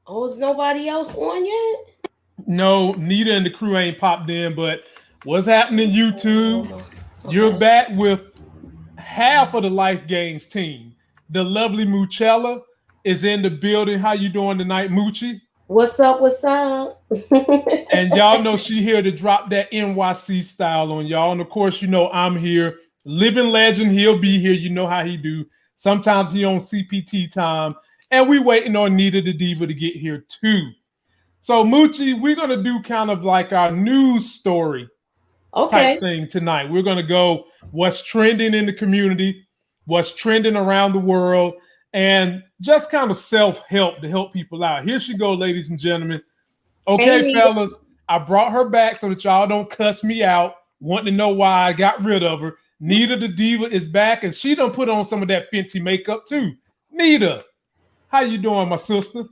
Oh, is nobody else on yet? No, Nita and the crew ain't popped in, but what's happening, YouTube? You're Okay. back with half of the Life Gains team. The lovely Muchella is in the building. How you doing tonight, Moochie? What's up? What's up? And y'all know she here to drop that NYC style on y'all. And of course, you know I'm here. Living legend, he'll be here. You know how he do. Sometimes he on CPT time. And we waiting on Nita the Diva to get here too. So Moochie, we're gonna do kind of like our news story type Okay. thing tonight. We're gonna go what's trending in the community, what's trending around the world, and just kind of self-help to help people out. Here she go, ladies and gentlemen. Hey, Okay, Nita. fellas, I brought her back so that y'all don't cuss me out, wanting to know why I got rid of her. Nita the Diva is back, and she done put on some of that Fenty makeup too. Nita, how you doing, my sister?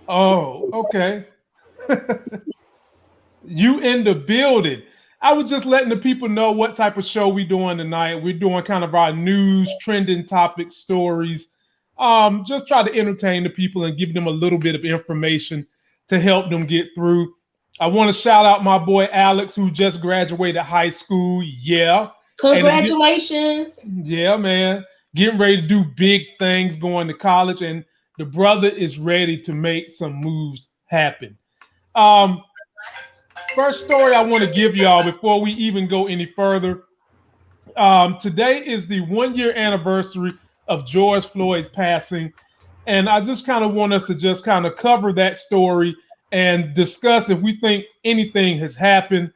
Oh, okay. You in the building. I was just letting the people know what type of show we doing tonight. We're doing kind of our news, trending topic stories. Just try to entertain the people and give them a little bit of information to help them get through. I want to shout out my boy Alex, who just graduated high school. Yeah. And is get, Congratulations. yeah, man. Getting ready to do big things going to college. And the brother is ready to make some moves happen. Um, First story I want to give y'all before we even go any further. Today is the 1 year anniversary of George Floyd's passing. And I just kind of want us to just kind of cover that story and discuss if we think anything has happened.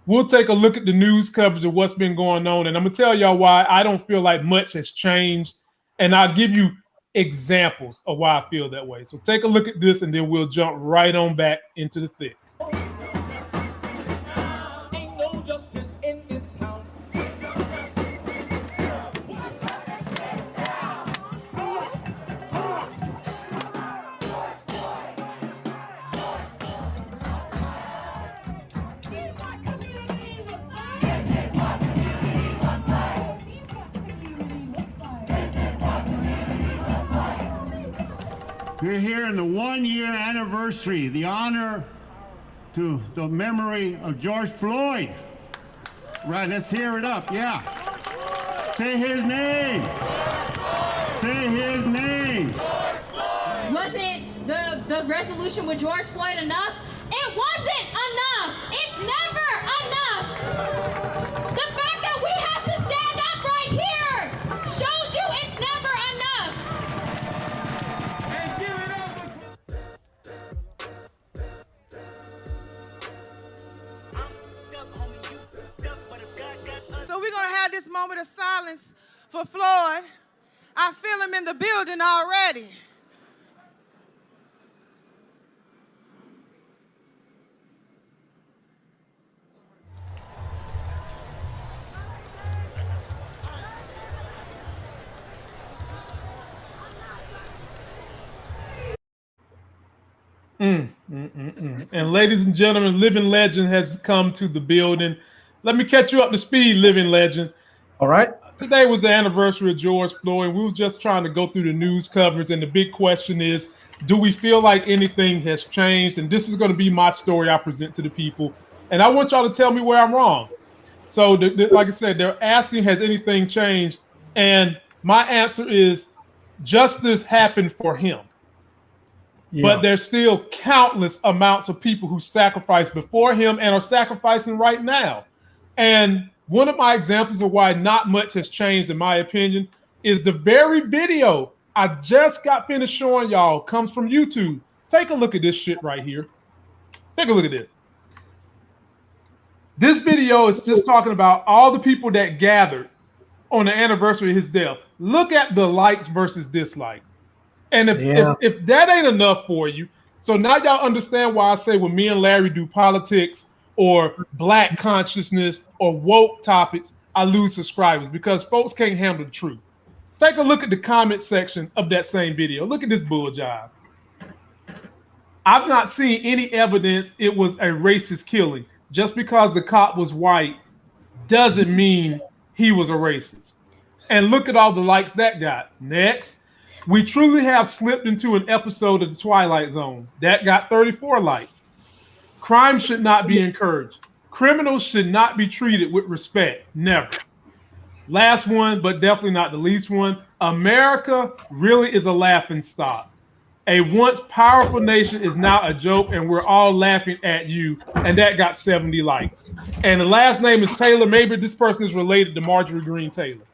We'll take a look at the news coverage of what's been going on. And I'm going to tell y'all why I don't feel like much has changed. And I'll give you examples of why I feel that way. So take a look at this and then we'll jump right on back into the thick. Ain't no justice in this town. We're here in the 1 year anniversary, the honor to the memory of George Floyd. Right, let's hear it up, yeah. Say his name. Say his name. Wasn't the resolution with George Floyd enough? It wasn't enough. It's never enough. The fact that we have to stand up right here shows you it's never enough. And give it up. So we're going to have this moment of silence for Floyd. I feel him in the building already. And ladies and gentlemen, Living Legend has come to the building. Let me catch you up to speed, Living Legend. All right. Today was the anniversary of George Floyd. We were just trying to go through the news coverage, and the big question is, do we feel like anything has changed? And this is going to be my story I present to the people. And I want y'all to tell me where I'm wrong. So, like I said, they're asking, has anything changed? And my answer is, justice happened for him. But there's still countless amounts of people who sacrificed before him and are sacrificing right now. And one of my examples of why not much has changed, in my opinion, is the very video I just got finished showing y'all comes from YouTube. Take a look at this shit right here. Take a look at this. This video is just talking about all the people that gathered on the anniversary of his death. Look at the likes versus dislikes. And if that ain't enough for you, so now y'all understand why I say when me and Larry do politics or black consciousness or woke topics, I lose subscribers because folks can't handle the truth. Take a look at the comment section of that same video. Look at this bull jive. I've not seen any evidence it was a racist killing. Just because the cop was white doesn't mean he was a racist. And look at all the likes that got. Next. We truly have slipped into an episode of The Twilight Zone. That got 34 likes. Crime should not be encouraged. Criminals should not be treated with respect. Never. Last one, but definitely not the least one. America really is a laughingstock. A once powerful nation is now a joke, and we're all laughing at you. And that got 70 likes. And the last name is Taylor. Maybe this person is related to Marjorie Greene Taylor.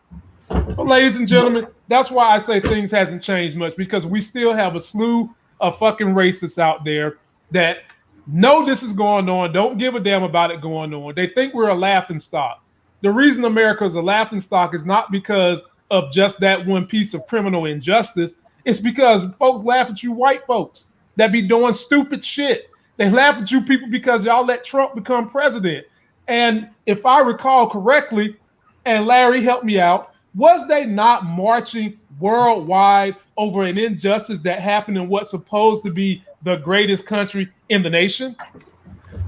So, ladies and gentlemen, that's why I say things hasn't changed much, because we still have a slew of fucking racists out there that know this is going on, don't give a damn about it going on. They think we're a laughingstock. The reason America is a laughingstock is not because of just that one piece of criminal injustice. It's because folks laugh at you white folks that be doing stupid shit. They laugh at you people because y'all let Trump become president. And if I recall correctly, and Larry helped me out, was they not marching worldwide over an injustice that happened in what's supposed to be the greatest country in the nation?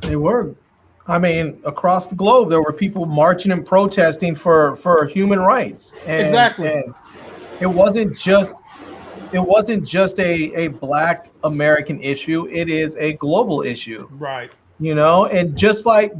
They were. I mean, across the globe, there were people marching and protesting for human rights. And, exactly. And it wasn't just a Black American issue. It is a global issue. Right. You know, and just like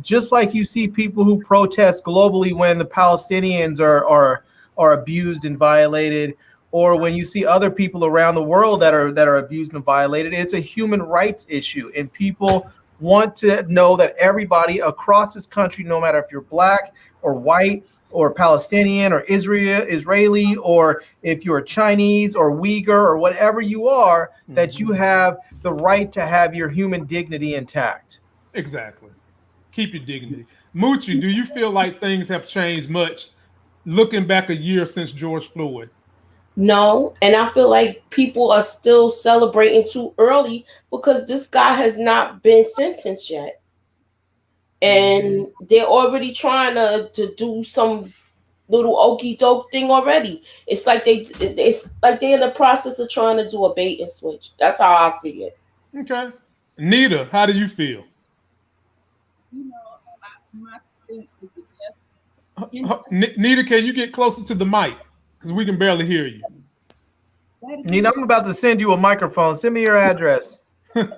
you see people who protest globally when the Palestinians are abused and violated, or when you see other people around the world that are abused and violated, it's a human rights issue. And people want to know that everybody across this country, no matter if you're Black or white or Palestinian or Israeli, or if you're Chinese or Uyghur or whatever you are, that you have the right to have your human dignity intact. Exactly. Keep your dignity. Moochie, do you feel like things have changed much looking back a year since George Floyd? No, and I feel like people are still celebrating too early because this guy has not been sentenced yet. And they're already trying to do some little okey doke thing already. It's like they're in the process of trying to do a bait and switch. That's how I see it. Okay. Nita, how do you feel? You know, my thing is the justice. Nita, can you get closer to the mic? Because we can barely hear you. Nina, I'm about to send you a microphone. Send me your address. It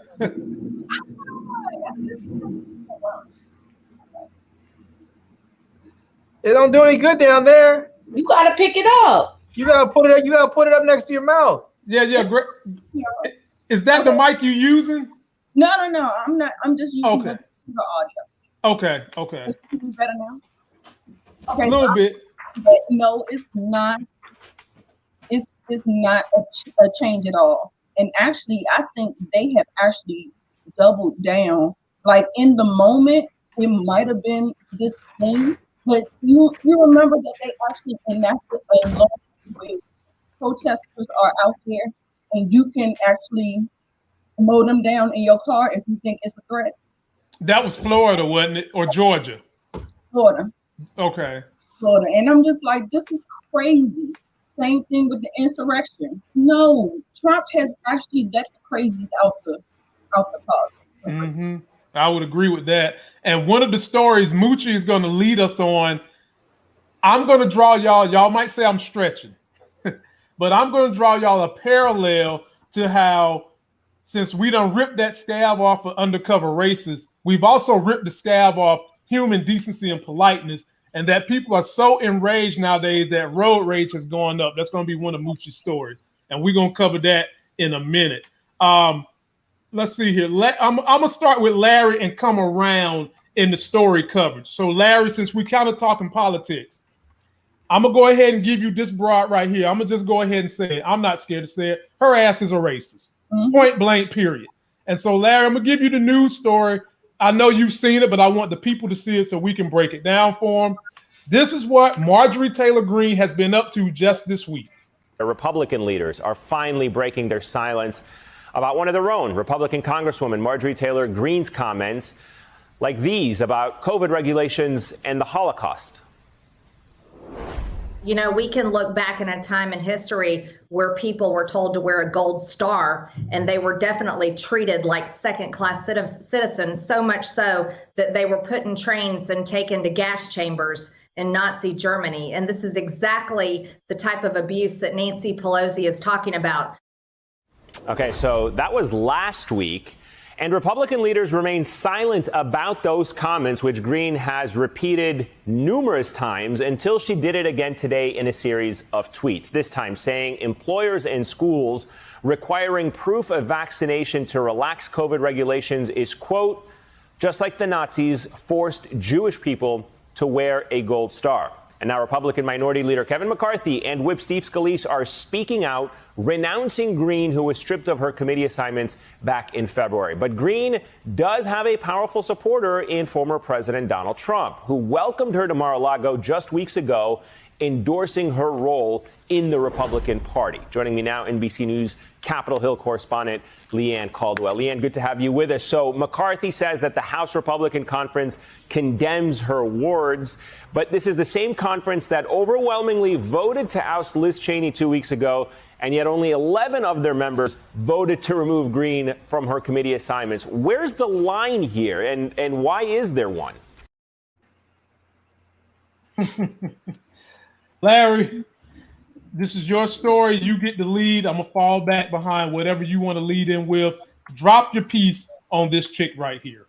don't do any good down there. You gotta pick it up. You gotta put it up. You gotta put it up next to your mouth. Yeah. Great. Is that the mic you using? No. I'm not. I'm just using the audio. Okay. Is it better now? Okay. A little bit. But no, it's not. It's not a change at all. And actually, I think they have actually doubled down. Like in the moment, it might have been this thing, but you remember that they actually enacted a law where protesters are out there, and you can actually mow them down in your car if you think it's a threat. That was Florida, wasn't it? Or Georgia? Florida. Okay. Florida. And I'm just like, this is crazy. Same thing with the insurrection. No, Trump has actually let the crazies out the park. Mm-hmm. I would agree with that. And one of the stories Moochie is going to lead us on, I'm going to draw y'all might say I'm stretching, but I'm going to draw y'all a parallel to how, since we done ripped that scab off of undercover racists, we've also ripped the scab off human decency and politeness. And that people are so enraged nowadays that road rage has gone up. That's going to be one of Moochie's stories. And we're going to cover that in a minute. Let's see here. I'm going to start with Larry and come around in the story coverage. So, Larry, since we kind of talking politics, I'm going to go ahead and give you this broad right here. I'm going to just go ahead and say it. I'm not scared to say it. Her ass is a racist. Point blank, period. And so, Larry, I'm going to give you the news story. I know you've seen it, but I want the people to see it so we can break it down for them. This is what Marjorie Taylor Greene has been up to just this week. The Republican leaders are finally breaking their silence about one of their own, Republican Congresswoman Marjorie Taylor Greene's comments like these about COVID regulations and the Holocaust. You know, we can look back in a time in history where people were told to wear a gold star, and they were definitely treated like second-class citizens, so much so that they were put in trains and taken to gas chambers in Nazi Germany. And this is exactly the type of abuse that Nancy Pelosi is talking about. Okay, so that was last week. And Republican leaders remain silent about those comments, which Greene has repeated numerous times until she did it again today in a series of tweets, this time saying employers and schools requiring proof of vaccination to relax COVID regulations is, quote, just like the Nazis forced Jewish people to wear a gold star. And now Republican Minority Leader Kevin McCarthy and Whip Steve Scalise are speaking out, renouncing Greene, who was stripped of her committee assignments back in February. But Greene does have a powerful supporter in former President Donald Trump, who welcomed her to Mar-a-Lago just weeks ago, endorsing her role in the Republican Party. Joining me now, NBC News Capitol Hill correspondent Leanne Caldwell. Leanne, good to have you with us. So McCarthy says that the House Republican Conference condemns her words, but this is the same conference that overwhelmingly voted to oust Liz Cheney 2 weeks ago, and yet only 11 of their members voted to remove Greene from her committee assignments. Where's the line here, and why is there one? Larry, this is your story. You get the lead. I'm going to fall back behind whatever you want to lead in with. Drop your piece on this chick right here.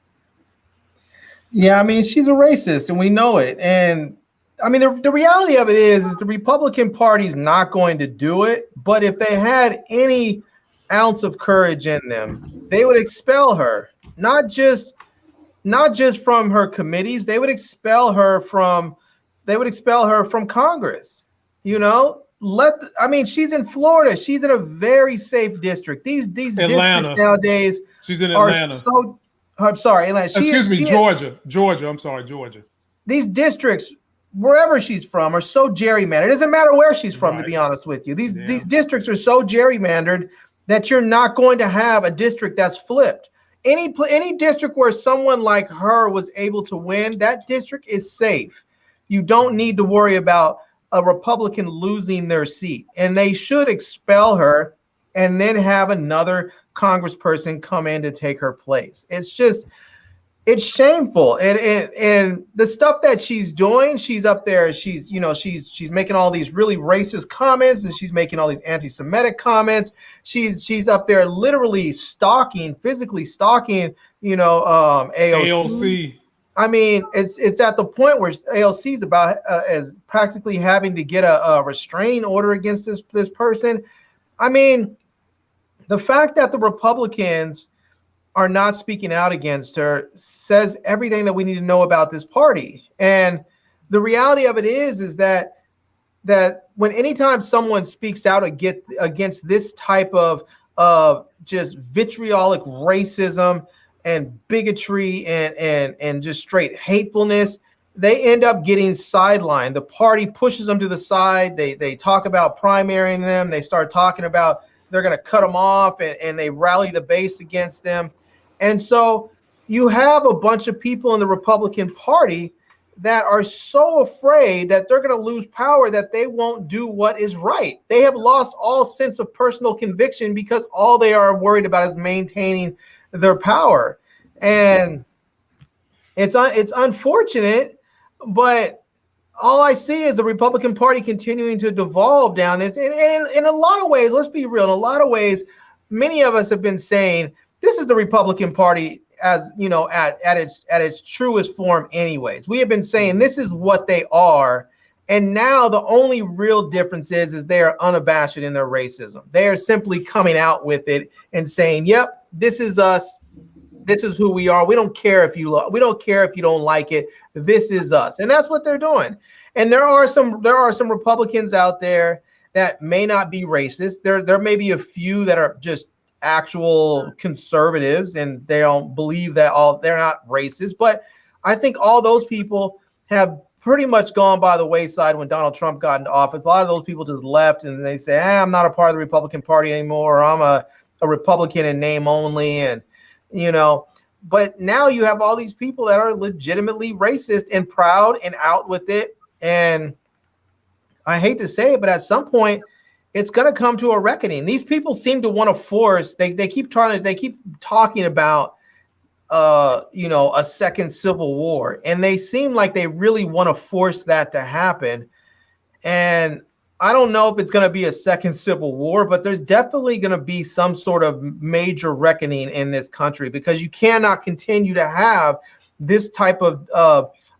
Yeah, I mean, she's a racist, and we know it. And I mean, the reality of it is the Republican Party's not going to do it. But if they had any ounce of courage in them, they would expel her. Not just from her committees. They would expel her from Congress. You know, I mean, she's in Florida. She's in a very safe district. These districts nowadays. She's in Atlanta. I'm sorry, Atlanta. Georgia. I'm sorry, Georgia. These districts, wherever she's from, are so gerrymandered. It doesn't matter where she's from, to be honest with you. These districts are so gerrymandered that you're not going to have a district that's flipped. Any district where someone like her was able to win, that district is safe. You don't need to worry about a Republican losing their seat, and they should expel her and then have another congressperson come in to take her place. It's shameful. And the stuff that she's doing, she's up there, she's making all these really racist comments, and she's making all these anti-Semitic comments. She's up there literally physically stalking, AOC. I mean, it's at the point where AOC is about as practically having to get a restraining order against this person. I mean, the fact that the Republicans are not speaking out against her says everything that we need to know about this party. And the reality of it is that anytime someone speaks out against this type of just vitriolic racism and bigotry and just straight hatefulness, they end up getting sidelined. The party pushes them to the side. They talk about primarying them. They start talking about they're going to cut them off, and they rally the base against them. And so you have a bunch of people in the Republican Party that are so afraid that they're going to lose power that they won't do what is right. They have lost all sense of personal conviction because all they are worried about is maintaining their power. And it's unfortunate, but all I see is the Republican Party continuing to devolve down this. And in a lot of ways, let's be real, in a lot of ways, many of us have been saying this is the Republican Party as, at its truest form anyways. We have been saying this is what they are. And now the only real difference is they are unabashed in their racism. They are simply coming out with it and saying, yep, this is us. This is who we are. We don't care if you don't like it. This is us. And that's what they're doing. And there are some Republicans out there that may not be racist. There may be a few that are just actual conservatives and they don't believe that they're not racist. But I think all those people have pretty much gone by the wayside when Donald Trump got into office. A lot of those people just left and they say, I'm not a part of the Republican Party anymore, or I'm a Republican in name only. And but now you have all these people that are legitimately racist and proud and out with it. And I hate to say it, but at some point it's going to come to a reckoning. These people seem to want to force, they keep talking about a second civil war, and they seem like they really want to force that to happen. And I don't know if it's going to be a second civil war, but there's definitely going to be some sort of major reckoning in this country, because you cannot continue to have this type of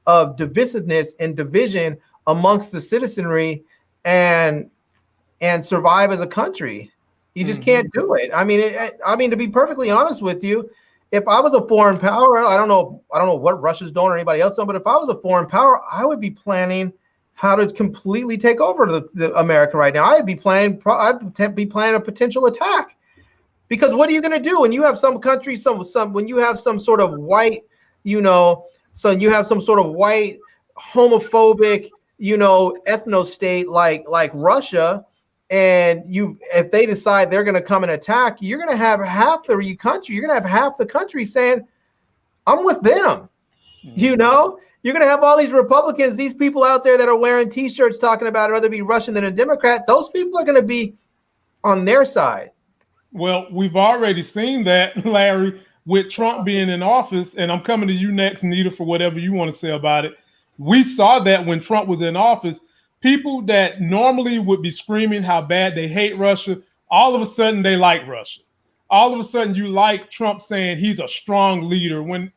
divisiveness and division amongst the citizenry and survive as a country. You just can't do it. I mean, to be perfectly honest with you, if I was a foreign power, I don't know what Russia's doing or anybody else doing, but if I was a foreign power, I would be planning how to completely take over the America right now. I'd be planning a potential attack, because what are you going to do when you have some country, when you have some sort of white, so you have some sort of white homophobic, ethno state like Russia, and if they decide they're going to come and attack, you're going to have half the country. You're going to have half the country saying, "I'm with them." You're going to have all these Republicans, these people out there that are wearing T-shirts talking about rather be Russian than a Democrat. Those people are going to be on their side. Well, we've already seen that, Larry, with Trump being in office, and I'm coming to you next, Nita, for whatever you want to say about it. We saw that when Trump was in office, people that normally would be screaming how bad they hate Russia, all of a sudden they like Russia. All of a sudden you like Trump saying he's a strong leader, when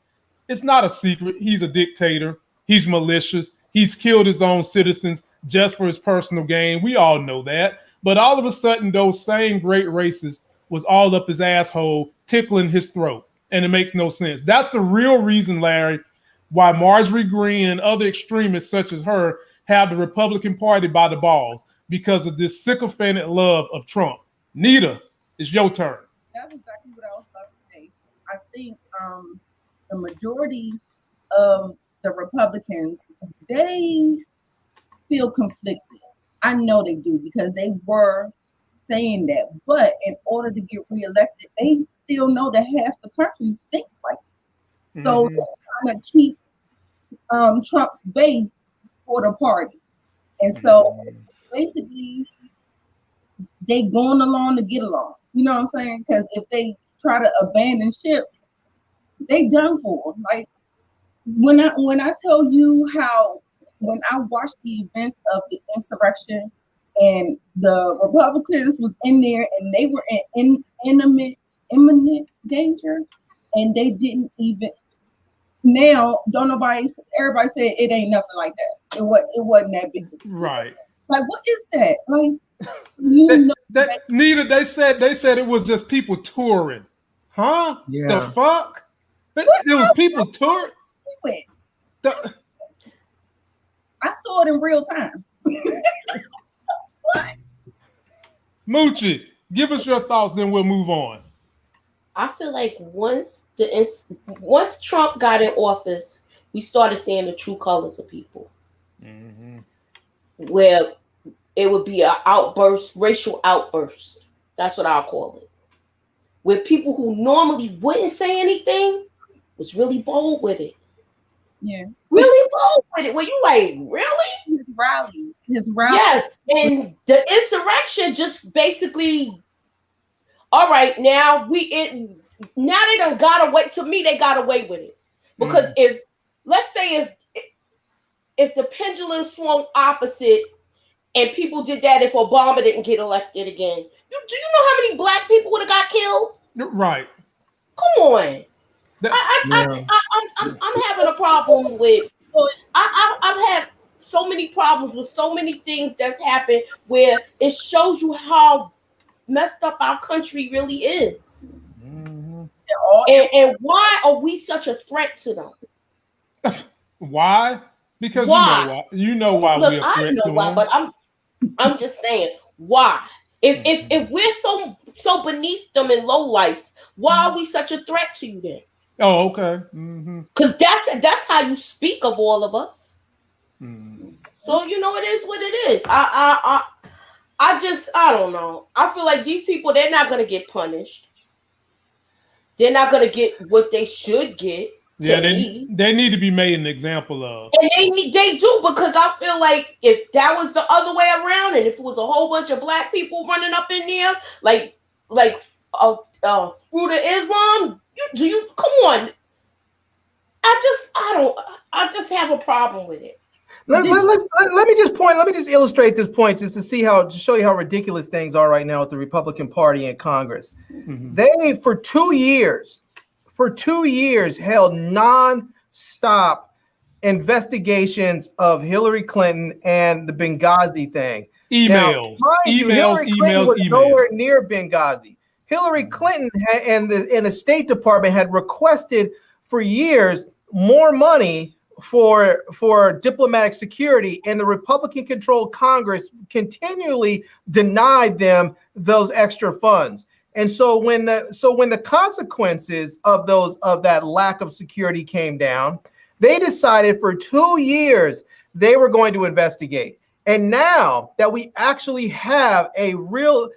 it's not a secret. He's a dictator. He's malicious. He's killed his own citizens just for his personal gain. We all know that. But all of a sudden, those same great racists was all up his asshole, tickling his throat. And it makes no sense. That's the real reason, Larry, why Marjorie Greene and other extremists such as her have the Republican Party by the balls, because of this sycophantic love of Trump. Nita, it's your turn. That's exactly what I was about to say. I think the majority of the Republicans, they feel conflicted. I know they do, because they were saying that. But in order to get reelected, they still know that half the country thinks like this. So they're trying to keep Trump's base for the party. And so basically, they going along to get along. You know what I'm saying? Because if they try to abandon ship, they done for. Like when I tell you how, when I watched the events of the insurrection and the Republicans was in there and they were in imminent danger, and they didn't even. Now, everybody said it ain't nothing like that. It wasn't that big. Right. Like, what is that? Like, Nita, they said it was just people touring. Huh? Yeah. The fuck? It was people touring. I saw it in real time. What? Moochie, give us your thoughts, then we'll move on. I feel like once Trump got in office, we started seeing the true colors of people. Where it would be an outburst, racial outburst. That's what I'll call it. Where people who normally wouldn't say anything was really bold with it. Yeah. Really bold with it. Where you like, really? His rallies. Yes. And the insurrection just basically, all right, now they done got away. To me, they got away with it. Because let's say if the pendulum swung opposite and people did that, if Obama didn't get elected again, do you know how many black people would have got killed? Right. Come on. I'm having a problem with. I've had so many problems with so many things that's happened where it shows you how messed up our country really is. And why are we such a threat to them? Why? Because why? You know why. Look, we're a threat I know to why, them. but I'm just saying why. If we're so beneath them in low lights, why are we such a threat to you then? Oh, okay. Because that's how you speak of all of us. So it is what it is. I don't know. I feel like these people, they're not gonna get punished. They're not gonna get what they should get. Yeah, they need to be made an example of. And they do, because I feel like if that was the other way around, and if it was a whole bunch of black people running up in there, like fruit of Islam, come on, I just have a problem with it. Let me just illustrate this point just to show you how ridiculous things are right now with the Republican Party in Congress. Mm-hmm. They, for 2 years, held non-stop investigations of Hillary Clinton and the Benghazi thing. Emails. Hillary Clinton was nowhere near Benghazi. Hillary Clinton and the State Department had requested for years more money for diplomatic security, and the Republican-controlled Congress continually denied them those extra funds. And so when the consequences of that lack of security came down, they decided for 2 years they were going to investigate. And now that we actually have a real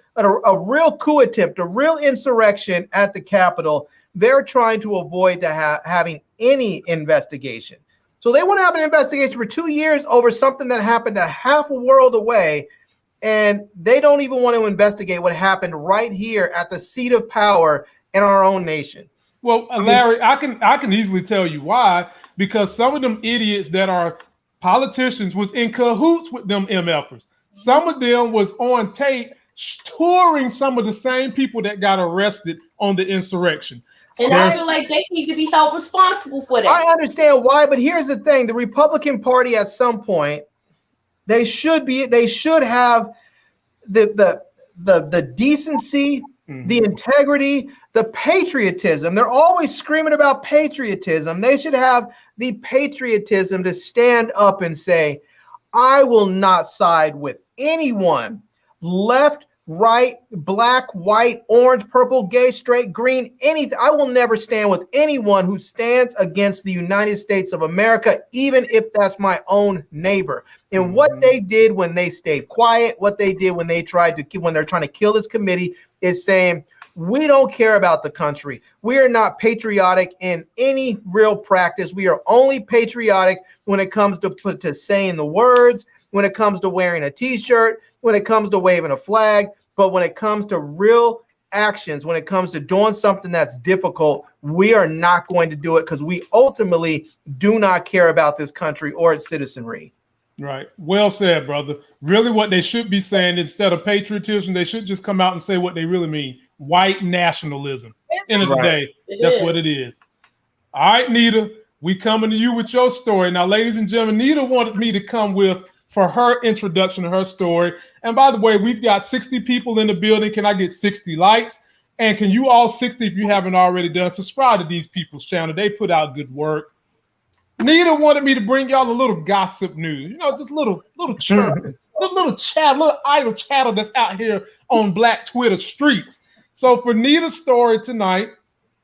coup attempt, a real insurrection at the Capitol, they're trying to avoid having any investigation. So they want to have an investigation for 2 years over something that happened a half a world away, and they don't even want to investigate what happened right here at the seat of power in our own nation. Well, Larry, I can easily tell you why, because some of them idiots that are politicians was in cahoots with them MFers. Some of them was on tape touring some of the same people that got arrested on the insurrection. And I feel like they need to be held responsible for that. I understand why, but here's the thing: the Republican Party, at some point, they should have the decency, mm-hmm. the integrity, the patriotism. They're always screaming about patriotism. They should have the patriotism to stand up and say, I will not side with anyone, left, right, black, white, orange, purple, gay, straight, green, anything. I will never stand with anyone who stands against the United States of America, even if that's my own neighbor. And mm-hmm. what they did when they stayed quiet, what they did when they're trying to kill this committee, is saying, we don't care about the country. We are not patriotic in any real practice. We are only patriotic when it comes to saying the words, when it comes to wearing a T-shirt, when it comes to waving a flag. But when it comes to real actions, when it comes to doing something that's difficult, we are not going to do it because we ultimately do not care about this country or its citizenry. Right. Well said, brother. Really what they should be saying, instead of patriotism, they should just come out and say what they really mean. White nationalism. End of the day, that's what it is. All right, Nita, we coming to you with your story. Now, ladies and gentlemen, Nita wanted me to come for her introduction to her story. And by the way, we've got 60 people in the building. Can I get 60 likes? And can you all 60, if you haven't already done, subscribe to these people's channel. They put out good work. Nita wanted me to bring y'all a little gossip news. You know, just little chirping, little chat, little idle chatter that's out here on Black Twitter streets. So for Nita's story tonight,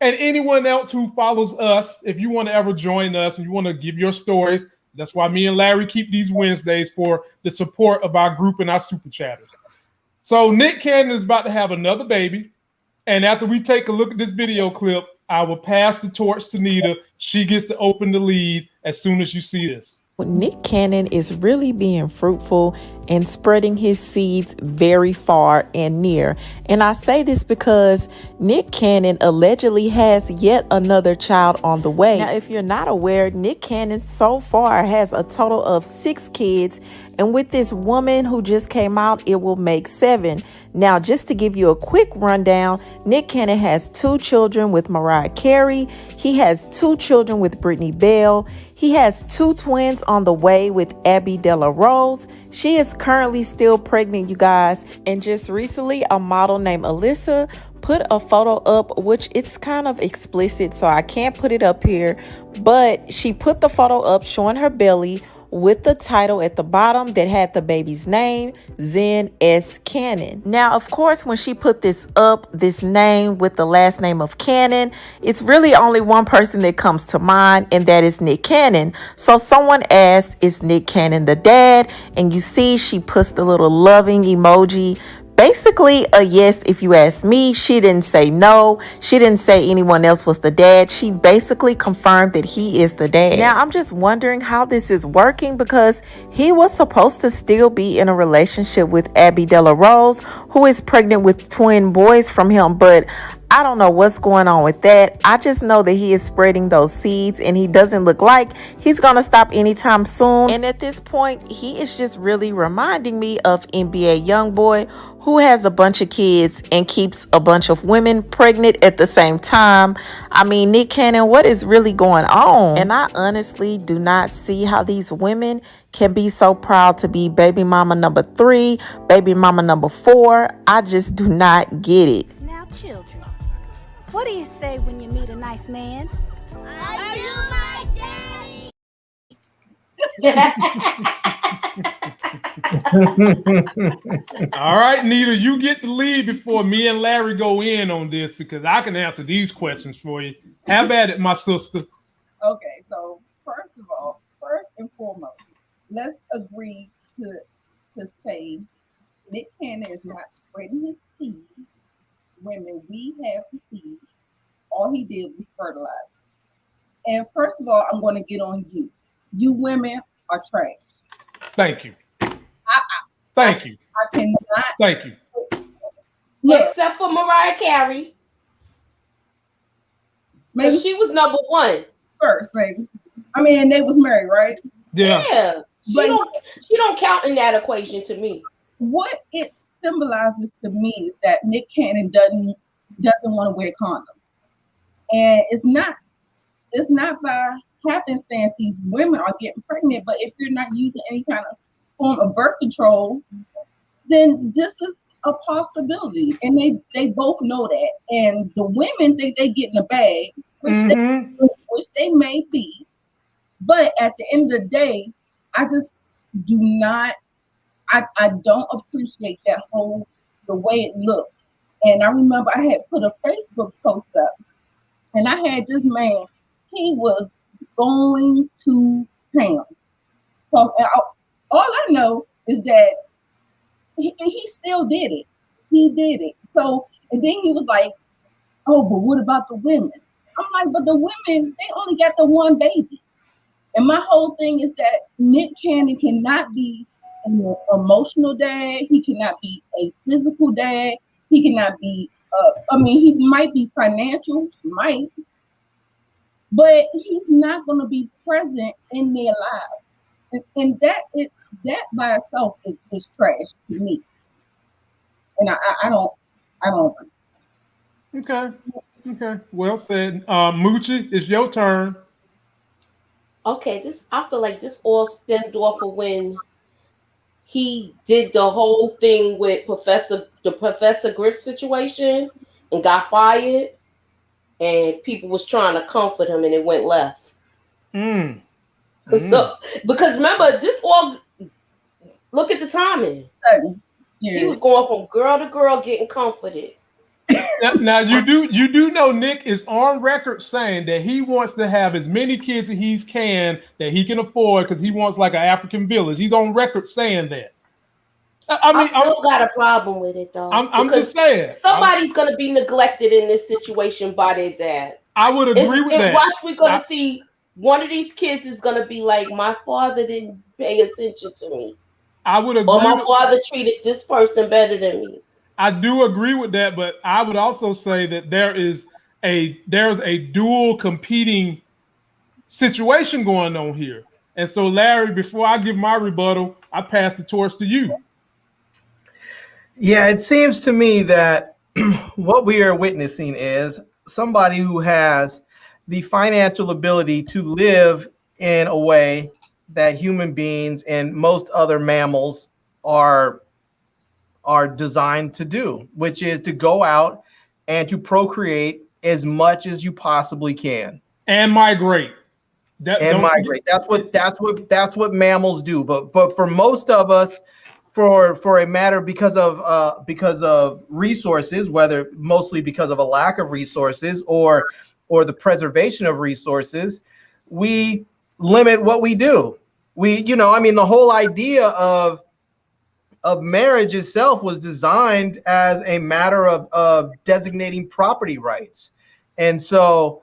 and anyone else who follows us, if you want to ever join us and you want to give your stories, that's why me and Larry keep these Wednesdays, for the support of our group and our super chatters. So Nick Cannon is about to have another baby. And after we take a look at this video clip, I will pass the torch to Nita. She gets to open the lead as soon as you see this. Nick Cannon is really being fruitful and spreading his seeds very far and near. And I say this because Nick Cannon allegedly has yet another child on the way. Now, if you're not aware, Nick Cannon so far has a total of 6 kids. And with this woman who just came out, it will make 7. Now, just to give you a quick rundown, Nick Cannon has 2 children with Mariah Carey. He has 2 children with Brittany Bell. He has 2 twins on the way with Abby De La Rose. She is currently still pregnant, you guys. And just recently, a model named Alyssa put a photo up, which it's kind of explicit, so I can't put it up here. But she put the photo up showing her belly with the title at the bottom that had the baby's name, Zen S. Cannon. Now, of course, when she put this up, this name with the last name of Cannon, it's really only one person that comes to mind, and that is Nick Cannon. So someone asked, is Nick Cannon the dad? And you see she puts the little loving emoji. Basically a yes, if you ask me. She didn't say no. She didn't say anyone else was the dad. She basically confirmed that he is the dad. Now, I'm just wondering how this is working, because he was supposed to still be in a relationship with Abby De La Rose, who is pregnant with twin boys from him. But I don't know what's going on with that. I just know that he is spreading those seeds and he doesn't look like he's going to stop anytime soon. And at this point, he is just really reminding me of NBA YoungBoy, who has a bunch of kids and keeps a bunch of women pregnant at the same time. I mean, Nick Cannon, what is really going on? And I honestly do not see how these women can be so proud to be baby mama number 3, baby mama number 4. I just do not get it. Now, children, what do you say when you meet a nice man? Are you my daddy? All right, Nita, you get the lead before me and Larry go in on this because I can answer these questions for you. Have at it, my sister. Okay, so first and foremost, let's agree to say Nick Cannon is not spreading his seed. Women, we have the seed. All he did was fertilize. And first of all, I'm going to get on you. You women are trash. Thank you. Thank you. I cannot. Thank you. Look, except for Mariah Carey. maybe Because she was number 1. first, baby. I mean, they was married, right? Yeah. Yeah. She don't count in that equation to me. What it symbolizes to me is that Nick Cannon doesn't want to wear condoms. And it's not by happenstance these women are getting pregnant, but if you're not using any kind of form of birth control, then this is a possibility. And they both know that. And the women think they get in the bag, which they may be. But at the end of the day, I just do not, I don't appreciate the way it looks. And I remember I had put a Facebook post up and I had this man, he was going to town. So all I know is that he still did it. He did it. So, and then he was like, oh, but what about the women? I'm like, but the women, they only got the one baby. And my whole thing is that Nick Cannon cannot be an emotional dad. He cannot be a physical dad. He cannot be, he might be financial, but he's not going to be present in their lives. And that by itself is trash to me. And I don't. Okay. Well said. Moochie, it's your turn. Okay, I feel like this all stemmed off of when he did the whole thing with the Professor Griff situation and got fired, and people was trying to comfort him, and it went left. So, because remember, this all, look at the timing. Yeah. He was going from girl to girl getting comforted. Now you do know Nick is on record saying that he wants to have as many kids as he can afford because he wants like an African village. He's on record saying that. I still got a problem with it though. I'm just saying somebody's gonna be neglected in this situation by their dad. I would agree with that. Watch, we're gonna see one of these kids is gonna be like, my father didn't pay attention to me. I would agree. Or my father treated this person better than me. I do agree with that, but I would also say that there's a dual competing situation going on here. And so, Larry, before I give my rebuttal, I pass the torch to you. Yeah, it seems to me that what we are witnessing is somebody who has the financial ability to live in a way that human beings and most other mammals are designed to do, which is to go out and to procreate as much as you possibly can and migrate. Migrate. That's what mammals do. But for most of us, for a matter because of resources, whether mostly because of a lack of resources or the preservation of resources, we limit what we do. The whole idea of marriage itself was designed as a matter of designating property rights. And so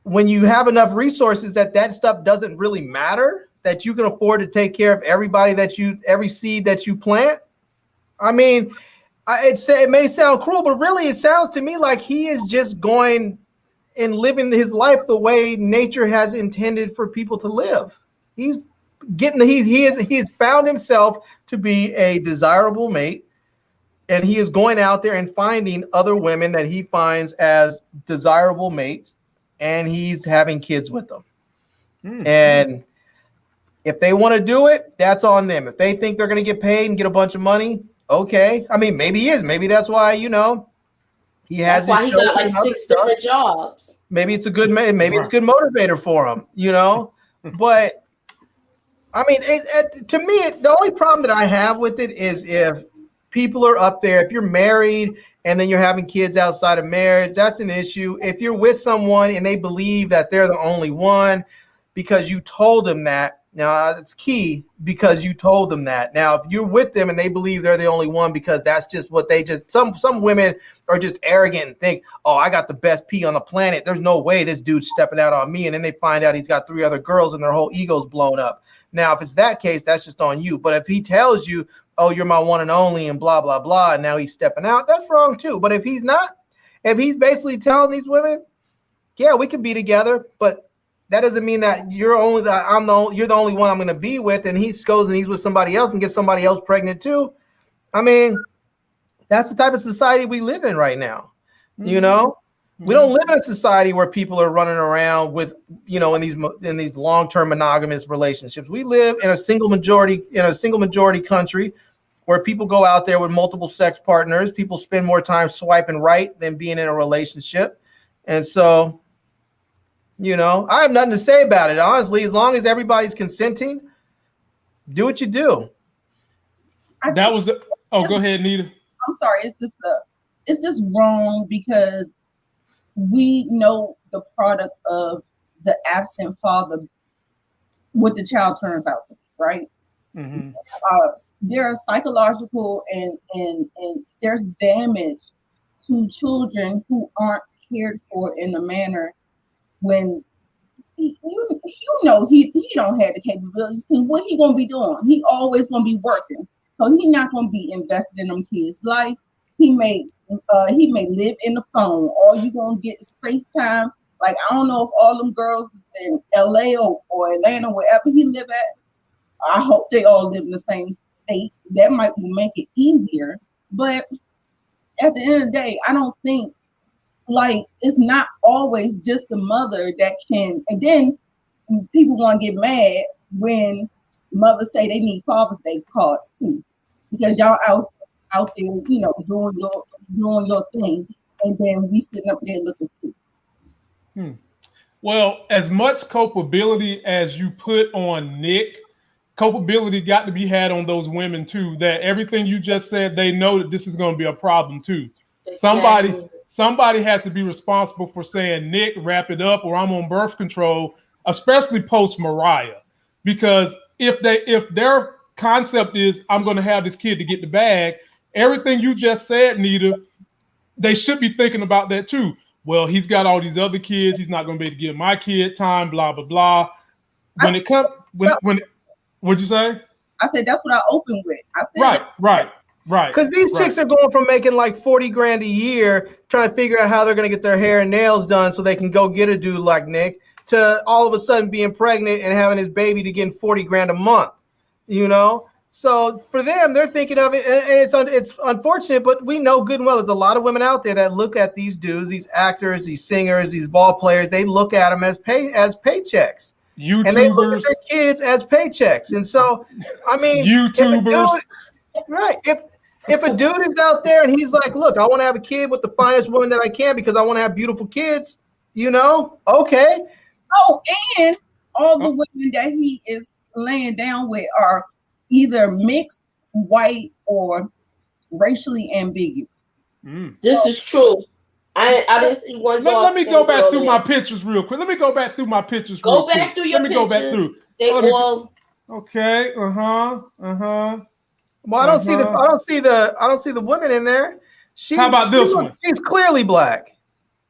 when you have enough resources that stuff doesn't really matter, that you can afford to take care of every seed that you plant. I mean, it may sound cruel, but really it sounds to me like he is just going and living his life the way nature has intended for people to live. He's he's found himself to be a desirable mate, and he is going out there and finding other women that he finds as desirable mates, and he's having kids with them. And if they want to do it, that's on them. If they think they're going to get paid and get a bunch of money, okay. I mean, maybe he is. Maybe that's why, he has. That's why he got like 6 different jobs. Maybe it's a good it's a good motivator for him, But I mean, to me, the only problem that I have with it is if people are up there, if you're married and then you're having kids outside of marriage, that's an issue. If you're with someone and they believe that they're the only one because you told them that, now it's key because you told them that. Now, if you're with them and they believe they're the only one because that's just what they just, some women are just arrogant and think, oh, I got the best pee on the planet. There's no way this dude's stepping out on me. And then they find out he's got 3 other girls and their whole ego's blown up. Now, if it's that case, that's just on you. But if he tells you, oh, you're my one and only and blah, blah, blah, and now he's stepping out, that's wrong too. But if he's not, if he's basically telling these women, yeah, we could be together, but that doesn't mean that you're the only one I'm going to be with, and he goes and he's with somebody else and gets somebody else pregnant too. I mean, that's the type of society we live in right now. We don't live in a society where people are running around with, in these long-term monogamous relationships. We live in a single majority country where people go out there with multiple sex partners. People spend more time swiping right than being in a relationship. And so, I have nothing to say about it. Honestly, as long as everybody's consenting, do what you do. That was the. Oh, go ahead, Nita. I'm sorry. It's just wrong because we know the product of the absent father, what the child turns out to be, right? Mm-hmm. There are psychological and there's damage to children who aren't cared for in a manner when he don't have the capabilities. What he gonna be doing? He always gonna be working, so he not gonna be invested in them kids' life. He may live in the phone. All you gonna get is FaceTimes. Like, I don't know if all them girls in LA or Atlanta, wherever he live at, I hope they all live in the same state. That might make it easier. But at the end of the day, I don't think, like, it's not always just the mother that can. And then people want to get mad when mothers say they need Father's Day cards too, because y'all out there, doing your thing, and then we sitting up there looking stupid. Well, as much culpability as you put on Nick, culpability got to be had on those women too. That everything you just said, they know that this is going to be a problem too. Exactly. Somebody has to be responsible for saying, Nick, wrap it up, or I'm on birth control, especially post Mariah. Because if their concept is I'm going to have this kid to get the bag, everything you just said, Nita, they should be thinking about that too. Well, he's got all these other kids. He's not going to be able to give my kid time, blah, blah, blah. When it comes, what'd you say? I said, that's what I opened with. I said, right. Because these chicks are going from making like 40 grand a year, trying to figure out how they're going to get their hair and nails done so they can go get a dude like Nick, to all of a sudden being pregnant and having his baby to getting 40 grand a month, So for them, they're thinking of it, and it's unfortunate, but we know good and well there's a lot of women out there that look at these dudes, these actors, these singers, these ball players. They look at them as paychecks. YouTubers. And they look at their kids as paychecks. And so, I mean, YouTubers. If a dude is out there and he's like, look, I want to have a kid with the finest woman that I can because I want to have beautiful kids, okay. Oh, and all the women that he is laying down with are either mixed, white, or racially ambiguous. This is true. I didn't see one. Let me go back through my pictures real quick. Go back through your pictures. Go back through. They all. Okay. Well, I don't see the women in there. How about this one? She's clearly black.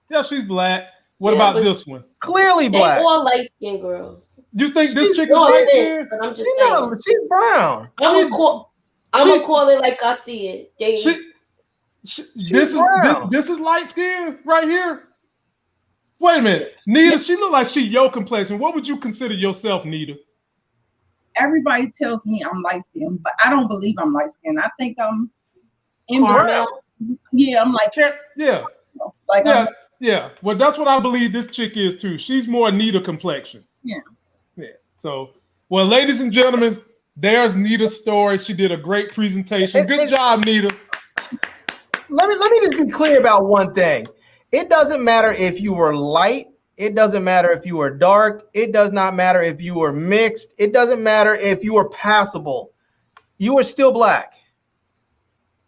Yeah, she's black. What about this one? Clearly black. They all light skinned girls. You think this chick is light skinned? But I'm just saying. She's brown. I'm gonna call it like I see it. This is light skin right here. Wait a minute, Nita. She look like she your complexion. What would you consider yourself, Nita? Everybody tells me I'm light skinned, but I don't believe I'm light skinned. I think I'm in Caramel. Yeah, I'm like yeah. Well, that's what I believe this chick is too. She's more Nita complexion. Yeah. So, well, ladies and gentlemen, there's Nita's story. She did a great presentation. Good job, Nita. Let me just be clear about one thing. It doesn't matter if you were light. It doesn't matter if you were dark. It does not matter if you were mixed. It doesn't matter if you were passable. You are still black.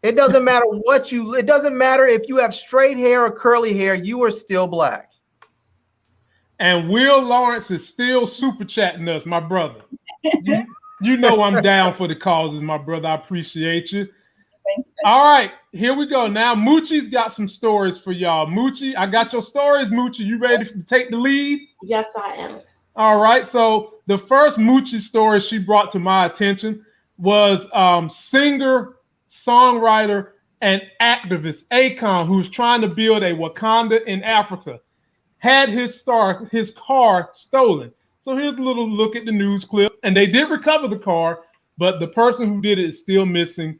It doesn't matter it doesn't matter if you have straight hair or curly hair. You are still black. And Will Lawrence is still super chatting us, my brother. You know I'm down for the causes, my brother. I appreciate you. All right, here we go. Now, Moochie's got some stories for y'all. Moochie, I got your stories, Moochie. You ready to take the lead? Yes, I am. All right, so the first Moochie story she brought to my attention was singer, songwriter, and activist Akon, who's trying to build a Wakanda in Africa, had his car stolen. So here's a little look at the news clip. And they did recover the car, but the person who did it is still missing.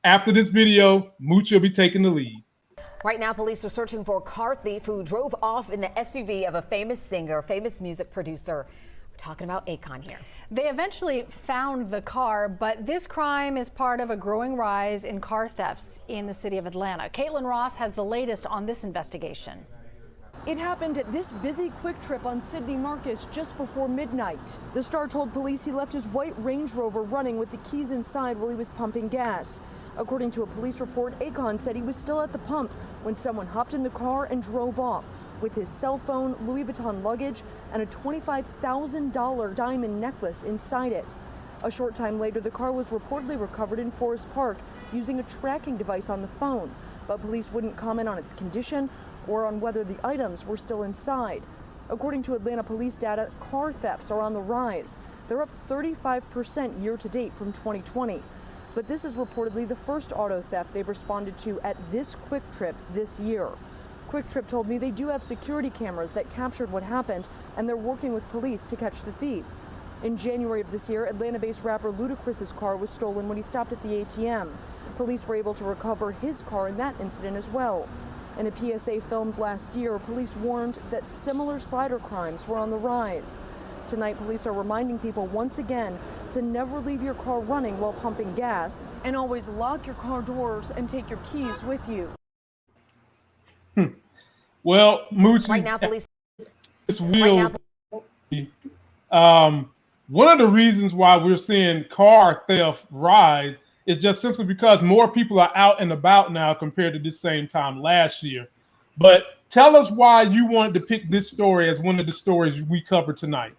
After this video, Moochie will be taking the lead. Right now, police are searching for a car thief who drove off in the SUV of a famous singer, famous music producer. We're talking about Akon here. They eventually found the car, but this crime is part of a growing rise in car thefts in the city of Atlanta. Caitlin Ross has the latest on this investigation. It happened at this busy Quick Trip on Sidney Marcus just before midnight. The star told police he left his white Range Rover running with the keys inside while he was pumping gas. According to a police report, Akon said he was still at the pump when someone hopped in the car and drove off with his cell phone, Louis Vuitton luggage, and a $25,000 diamond necklace inside it. A short time later, the car was reportedly recovered in Forest Park using a tracking device on the phone, but police wouldn't comment on its condition or on whether the items were still inside. According to Atlanta police data, car thefts are on the rise. They're up 35% year to date from 2020. But this is reportedly the first auto theft they've responded to at this Quick Trip this year. Quick Trip told me they do have security cameras that captured what happened, and they're working with police to catch the thief. In January of this year, Atlanta-based rapper Ludacris's car was stolen when he stopped at the ATM. Police were able to recover his car in that incident as well. In a PSA filmed last year, police warned that similar slider crimes were on the rise. Tonight, police are reminding people once again to never leave your car running while pumping gas, and always lock your car doors and take your keys with you. Well, Moochie, right now, police. One of the reasons why we're seeing car theft rise is just simply because more people are out and about now compared to this same time last year. But tell us why you wanted to pick this story as one of the stories we cover tonight.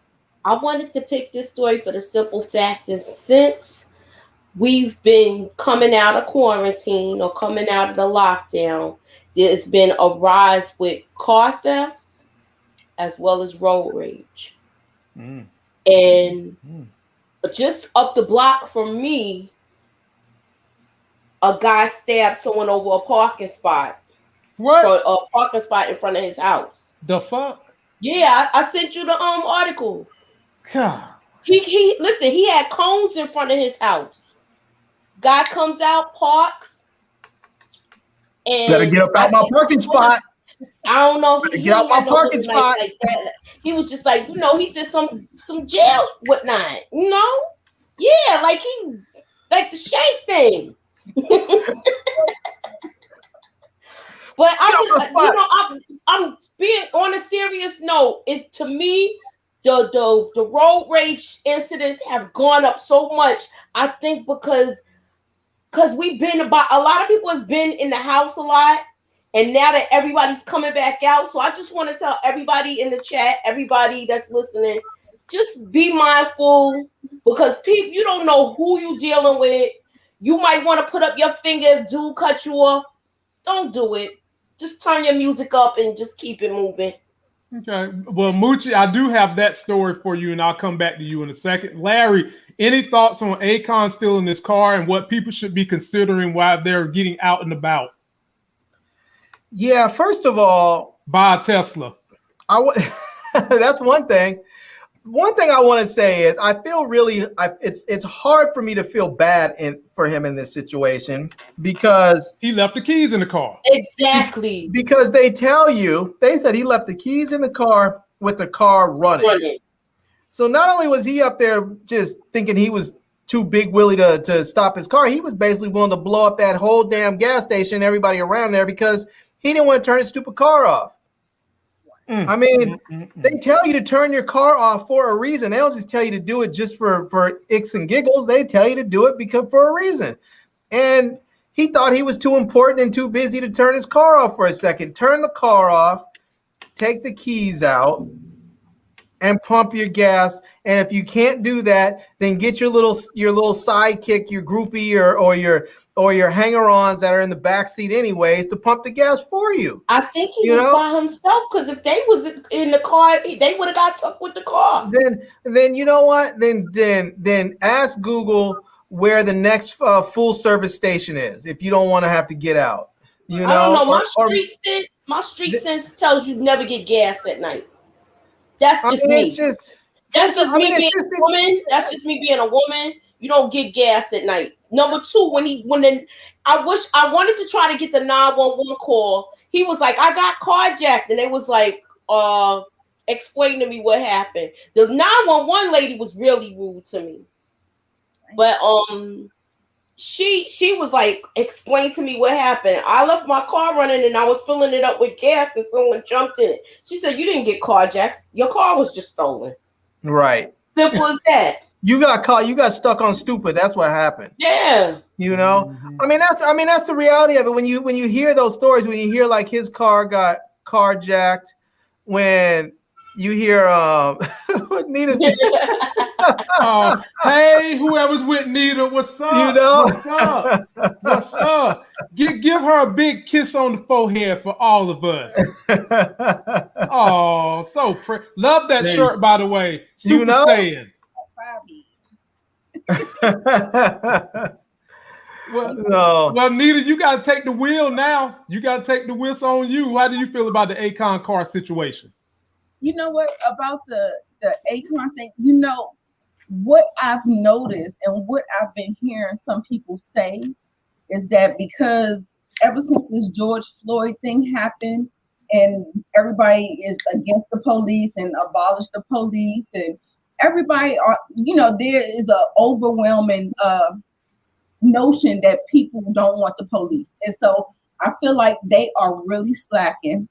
I wanted to pick this story for the simple fact that since we've been coming out of quarantine or coming out of the lockdown, there's been a rise with car thefts as well as road rage. And just up the block from me, a guy stabbed someone over a parking spot. What? A parking spot in front of his house. The fuck? Yeah, I sent you the article. God. He listen, he had cones in front of his house. Guy comes out, parks, and better get up out my parking spot. I don't know if get out my parking spot. Like that. He was just like, he just some jail whatnot, Yeah, like the shake thing. But I'm being on a serious note. It's to me, the road rage incidents have gone up so much. I think because we've been a lot of people has been in the house a lot, and now that everybody's coming back out. So I just want to tell everybody in the chat, everybody that's listening, just be mindful, because people, you don't know who you're dealing with. You might want to put up your finger if dude cut you off. Don't do it. Just turn your music up and just keep it moving. Okay. Well, Moochie, I do have that story for you, and I'll come back to you in a second. Larry, any thoughts on Akon still in this car and what people should be considering while they're getting out and about? Yeah, first of all, buy a Tesla. That's one thing. One thing I want to say is I feel really it's hard for me to feel bad for him in this situation because he left the keys in the car. Exactly. Because they said he left the keys in the car with the car running. So not only was he up there just thinking he was too big willy to stop his car, he was basically willing to blow up that whole damn gas station, everybody around there, because he didn't want to turn his stupid car off. I mean, they tell you to turn your car off for a reason. They don't just tell you to do it just for icks and giggles. They tell you to do it because for a reason. And he thought he was too important and too busy to turn his car off for a second. Turn the car off, take the keys out, and pump your gas. And if you can't do that, then get your little sidekick, your groupie, or your hanger-ons that are in the back seat anyways to pump the gas for you. I think he was by himself, because if they was in the car, they would have got stuck with the car. Then you know what? Then ask Google where the next full service station is if you don't want to have to get out. You know, I don't know. My street sense tells you never get gas at night. That's just me. That's just me being a woman. That's just me being a woman. You don't get gas at night. Number two, I wanted to try to get the 911 call. He was like, I got carjacked, and they was like, explain to me what happened. The 911 lady was really rude to me, but she was like, explain to me what happened. I left my car running and I was filling it up with gas, and someone jumped in it. She said, you didn't get carjacked. Your car was just stolen. Right. Simple as that. You got caught. You got stuck on stupid. That's what happened. Yeah. You know. I mean, that's the reality of it. When you hear those stories, when you hear like his car got carjacked, when you hear what Nina said. Hey, whoever's with Nita, what's up? You know? What's up? What's up? Give her a big kiss on the forehead for all of us. Oh, so love that shirt, by the way. Super Saiyan. Well, Nita, you got to take the wheel now. You got to take the wheel on you. How do you feel about the Akon car situation? You know what about the Akon thing? You know what I've noticed and what I've been hearing some people say is that because ever since this George Floyd thing happened and everybody is against the police and abolish the police, and everybody are, there is an overwhelming notion that people don't want the police. And so I feel like they are really slacking,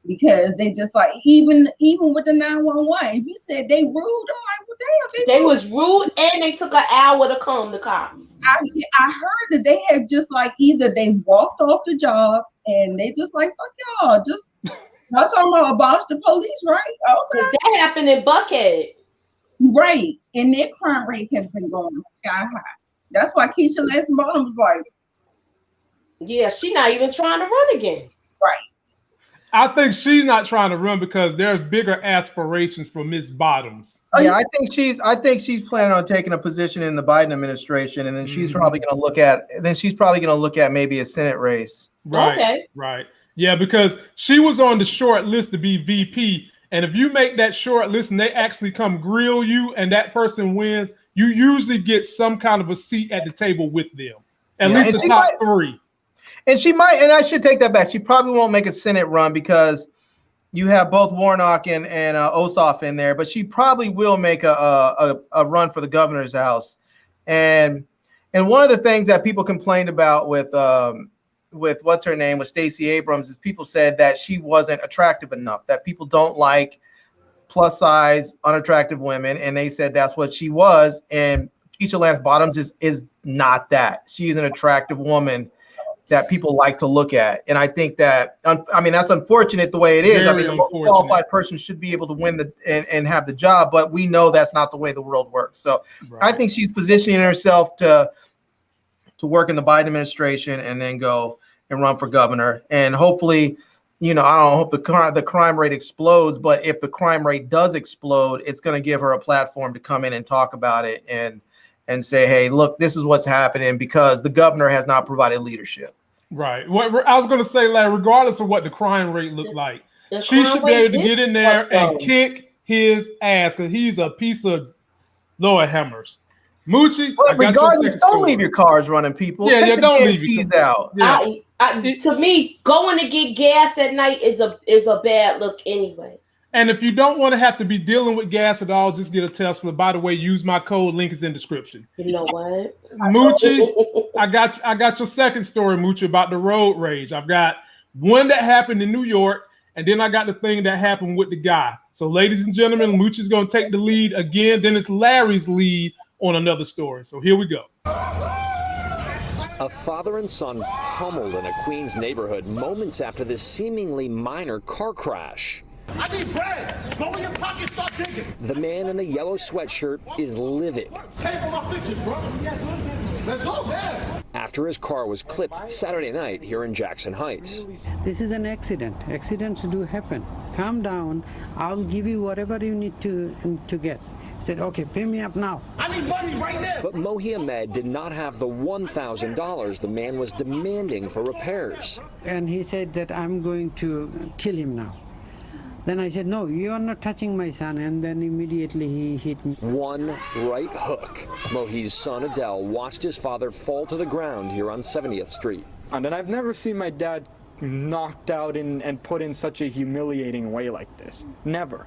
because they just like, even with the 911, if you said they rude, I'm like, well, damn, they was rude, and they took an hour to come, the cops. I heard that they had just like, either they walked off the job and they just like, fuck y'all, just y'all talking about abolish the police, right? Because that happened in Buckhead. Right. And their crime rate has been going sky high. That's why Keisha Lance Bottom was like, yeah, she's not even trying to run again. Right. I think she's not trying to run because there's bigger aspirations for Ms. Bottoms. Yeah, I think she's planning on taking a position in the Biden administration, and then she's probably going to look at maybe a Senate race. Right. Okay. Right. Yeah, because she was on the short list to be VP, and if you make that short list and they actually come grill you and that person wins, you usually get some kind of a seat at the table with them. At least the top three. And she might, and I should take that back. She probably won't make a Senate run because you have both Warnock and Ossoff in there, but she probably will make a run for the governor's house. And one of the things that people complained about with what's her name, with Stacey Abrams, is people said that she wasn't attractive enough, that people don't like plus size, unattractive women. And they said that's what she was. And Keisha Lance Bottoms is not that. She's an attractive woman that people like to look at. And I think that, that's unfortunate the way it is. Very the most qualified person should be able to win and have the job, but we know that's not the way the world works. So I think she's positioning herself to work in the Biden administration and then go and run for governor. And hopefully, I don't hope the crime rate explodes, but if the crime rate does explode, it's going to give her a platform to come in and talk about it and say, hey, look, this is what's happening because the governor has not provided leadership. Right. What I was going to say, like, regardless of what the crime rate looked like, The she crime should be rate able to did get in go there up, and though. kick his ass because he's a piece of Lord hammers. Moochie, But I got your regardless, second don't story. leave your cars running, people. Yeah, Take yeah, the don't damn leave your keys out. Yeah. To me, going to get gas at night is a bad look anyway. And if you don't want to have to be dealing with gas at all, just get a Tesla. By the way, use my code. Link is in description. You know what? Moochie, I got your second story, Moochie, about the road rage. I've got one that happened in New York, and then I got the thing that happened with the guy. So, ladies and gentlemen, Moochie's going to take the lead again. Then it's Larry's lead on another story. So here we go. A father and son pummeled in a Queens neighborhood moments after this seemingly minor car crash. I need bread. Go in your pocket, start digging. The man in the yellow sweatshirt is livid Pay for my pictures, bro. Let's go, man. after his car was clipped Saturday night here in Jackson Heights. This is an accident. Accidents do happen. Calm down. I'll give you whatever you need to get. He said, okay, pay me up now. I need money right now. But Mohi Ahmed did not have the $1,000 the man was demanding for repairs. And he said that I'm going to kill him now. Then I said, no, you are not touching my son. And then immediately he hit me. One right hook. Mohi's son, Adele, watched his father fall to the ground here on 70th Street. And I've never seen my dad knocked out and put in such a humiliating way like this. Never.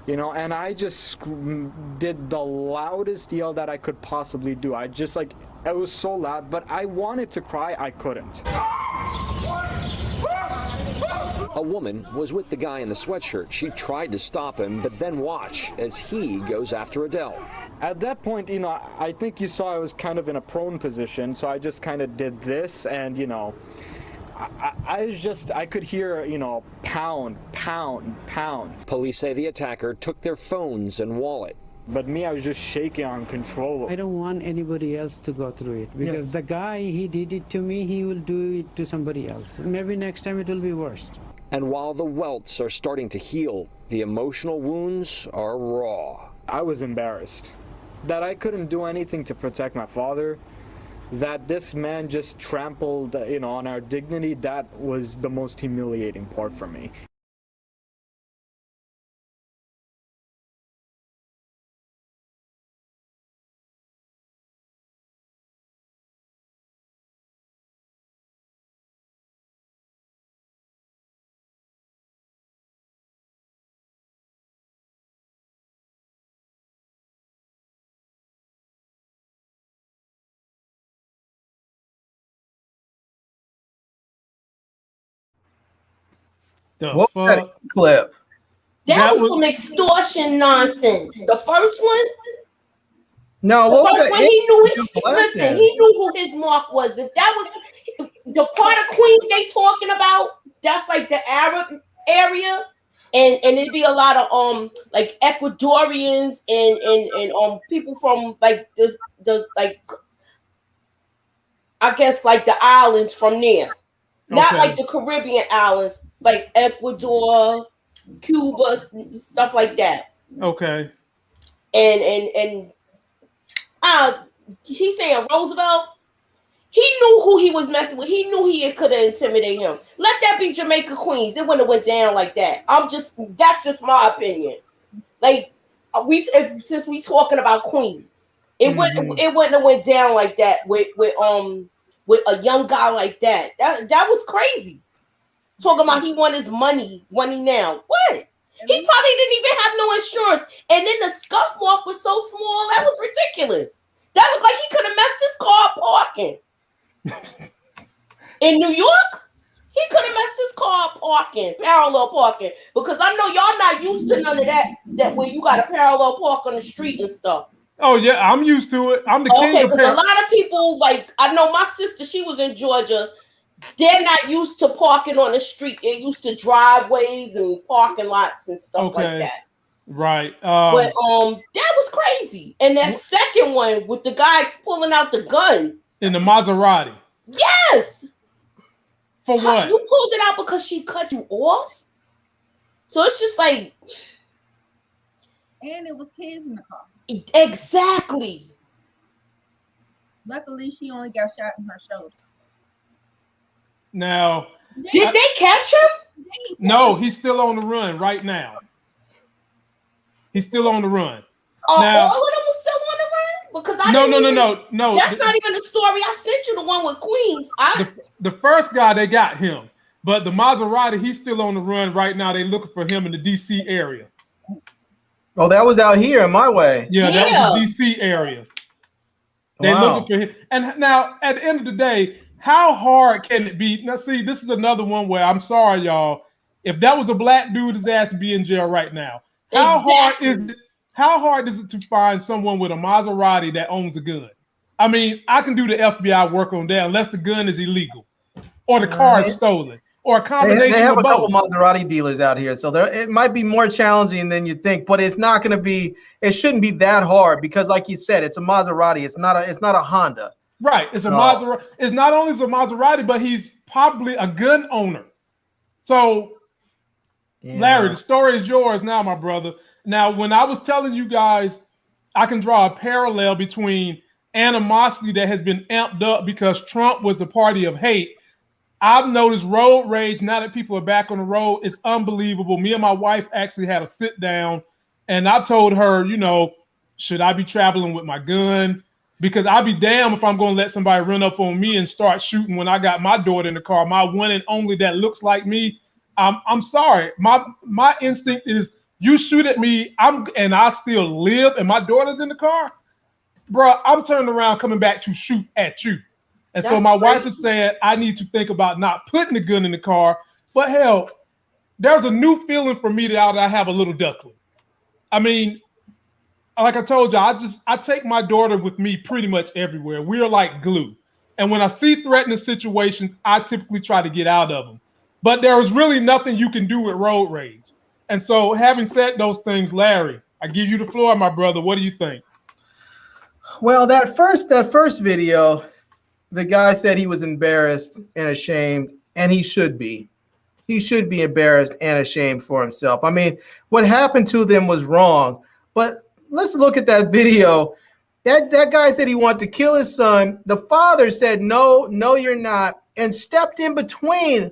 You know, and I just did the loudest yell that I could possibly do. I just it was so loud, but I wanted to cry, I couldn't. A woman was with the guy in the sweatshirt. She tried to stop him, but then watch as he goes after Adele. At that point, you know, I think you saw I was kind of in a prone position, so I just kind of did this, and, you know, I could hear, you know, pound, pound, pound. Police say the attacker took their phones and wallet. But me, I was just shaking uncontrollable. I don't want anybody else to go through it, because Yes. the guy, he did it to me, he will do it to somebody else. Maybe next time it will be worse. And while the welts are starting to heal, the emotional wounds are raw. I was embarrassed that I couldn't do anything to protect my father, that this man just trampled, you know, on our dignity. That was the most humiliating part for me. The What was that fuck? clip? That was some extortion nonsense. The first one, No, the what was first that? one, he knew listen, Listen. he knew who his mark was. If that was the part of Queens they talking about, that's like the Arab area. And it'd be a lot of like Ecuadorians and people from like the like I guess like the islands from there. Not Okay. like the Caribbean islands, like Ecuador, Cuba, stuff like that. Okay. And he's saying Roosevelt, he knew who he was messing with. He knew he could have intimidated him. Let that be Jamaica Queens. It wouldn't have went down like that. That's just my opinion. Like since we talking about Queens, it wouldn't have went down like that with a young guy like that. That was crazy. Talking about he want his money now. What? He probably didn't even have no insurance. And then the scuff mark was so small, that was ridiculous. That looked like he could have messed his car parking. In New York, he could have messed his car parking, parallel parking. Because I know y'all not used to none of that where you got to parallel park on the street and stuff. Oh yeah, I'm used to it. I'm the king Okay, of because a lot of people, like, I know my sister, she was in Georgia. They're not used to parking on the street. They're used to driveways and parking lots and stuff like that. Right. But that was crazy. And that second one with the guy pulling out the gun. In the Maserati. Yes. For what? You pulled it out because she cut you off? So it's just like. And it was kids in the car. Exactly. Luckily, she only got shot in her shoulder. Now, did they catch him? No, he's still on the run right now. He's still on the run. All Now, of them are still on the run? Because I no. That's not even the story. I sent you the one with Queens. The first guy, they got him. But the Maserati, he's still on the run right now. They're looking for him in the D.C. area. Oh, that was out here in my way. Yeah, that was the D.C. area. They're looking for him. And now, at the end of the day, how hard can it be? Now, see, this is another one where I'm sorry, y'all. If that was a black dude, his ass would be in jail right now. How hard is it to find someone with a Maserati that owns a gun? I mean, I can do the FBI work on that unless the gun is illegal or the car is stolen or a combination they have of a couple both. Maserati dealers out here, so it might be more challenging than you think, but it's not going to be. It shouldn't be that hard because, like you said, it's a Maserati. It's not a Honda. Right. It's a Maserati. It's not only is a Maserati, but he's probably a gun owner. So, Larry, the story is yours now, my brother. Now, when I was telling you guys, I can draw a parallel between animosity that has been amped up because Trump was the party of hate. I've noticed road rage now that people are back on the road. It's unbelievable. Me and my wife actually had a sit down, and I told her, should I be traveling with my gun? Because I'd be damned if I'm going to let somebody run up on me and start shooting when I got my daughter in the car, my one and only that looks like me. I'm sorry. My instinct is you shoot at me, and I still live, and my daughter's in the car, bro. I'm turning around, coming back to shoot at you. And so my wife is saying I need to think about not putting the gun in the car. But hell, there's a new feeling for me that I have a little duckling. I mean, like I told you, I take my daughter with me pretty much everywhere. We're like glue. And when I see threatening situations, I typically try to get out of them. But there is really nothing you can do with road rage. And so having said those things, Larry, I give you the floor, my brother. What do you think? Well, that first video, the guy said he was embarrassed and ashamed, and he should be. He should be embarrassed and ashamed for himself. I mean, what happened to them was wrong. But let's look at that video. That guy said he wanted to kill his son. The father said, no, you're not, and stepped in between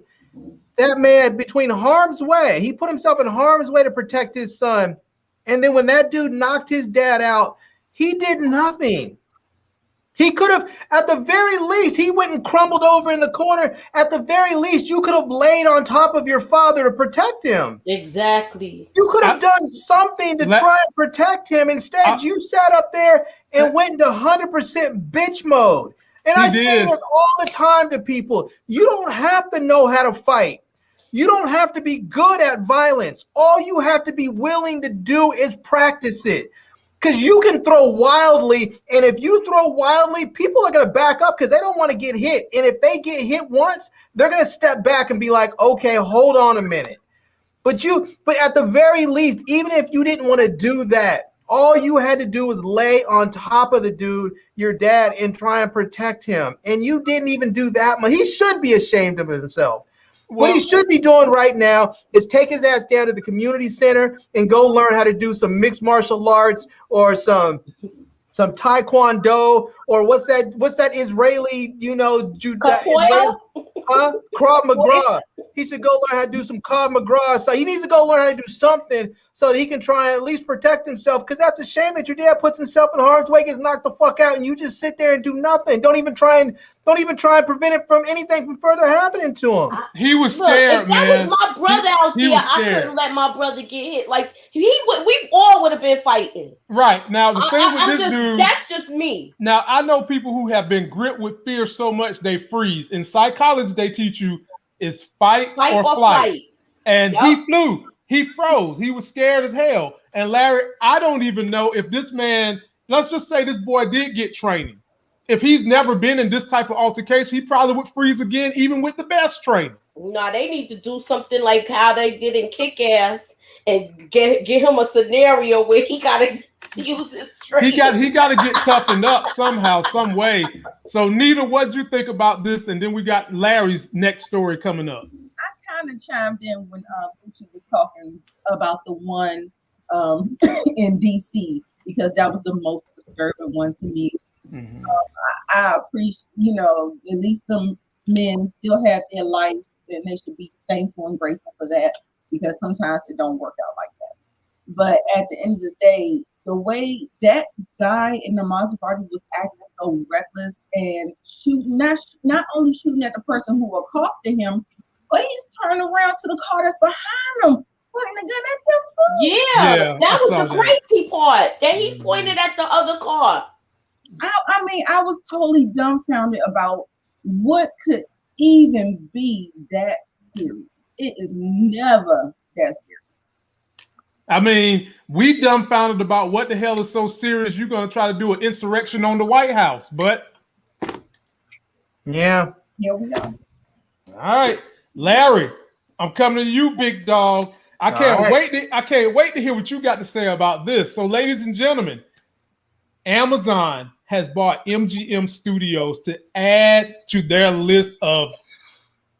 that man, between harm's way. He put himself in harm's way to protect his son. And then when that dude knocked his dad out, he did nothing. He could have, at the very least, he went and crumbled over in the corner. At the very least, you could have laid on top of your father to protect him. Exactly. You could have done something to try and protect him. Instead, you sat up there and went into 100% bitch mode. And I say this all the time to people. You don't have to know how to fight. You don't have to be good at violence. All you have to be willing to do is practice it. Because you can throw wildly, and if you throw wildly, people are going to back up because they don't want to get hit. And if they get hit once, they're going to step back and be like, okay, hold on a minute. But at the very least, even if you didn't want to do that, all you had to do was lay on top of the dude, your dad, and try and protect him. And you didn't even do that much. He should be ashamed of himself. What he should be doing right now is take his ass down to the community center and go learn how to do some mixed martial arts or some taekwondo or what's that Israeli, Krav Maga. He should go learn how to do some Krav Maga. So he needs to go learn how to do something so that he can try and at least protect himself. Because that's a shame that your dad puts himself in harm's way, gets knocked the fuck out, and you just sit there and do nothing. Don't even try and prevent it from anything from further happening to him. He was scared, if that was my brother out there, I couldn't let my brother get hit. Like we all would have been fighting. Right. Now the thing with this dude, that's just me. Now I know people who have been gripped with fear so much they freeze. In psychology, they teach you is fight or flight. And he froze. He was scared as hell. And Larry, I don't even know if this man, let's just say this boy did get training. If he's never been in this type of altercation, he probably would freeze again, even with the best training. No, they need to do something like how they did in Kick-Ass and get him a scenario where he got to use his strength. He got to get toughened up somehow, some way. So, Nita, what'd you think about this? And then we got Larry's next story coming up. I kind of chimed in when Moochie was talking about the one in DC because that was the most disturbing one to me. Mm-hmm. I appreciate, at least them men still have their life, and they should be thankful and grateful for that, because sometimes it don't work out like that. But at the end of the day, the way that guy in the Maserati was acting so reckless and shooting, not only shooting at the person who accosted him, but he's turning around to the car that's behind him, pointing the gun at them too. Yeah, that was the crazy part, that he pointed at the other car. I mean, I was totally dumbfounded about what could even be that serious. It is never that serious. I mean, we dumbfounded about what the hell is so serious. You're going to try to do an insurrection on the White House, but yeah, here we go. All right, Larry, I'm coming to you, big dog. I can't wait to hear what you got to say about this. So, ladies and gentlemen, Amazon has bought MGM Studios to add to their list of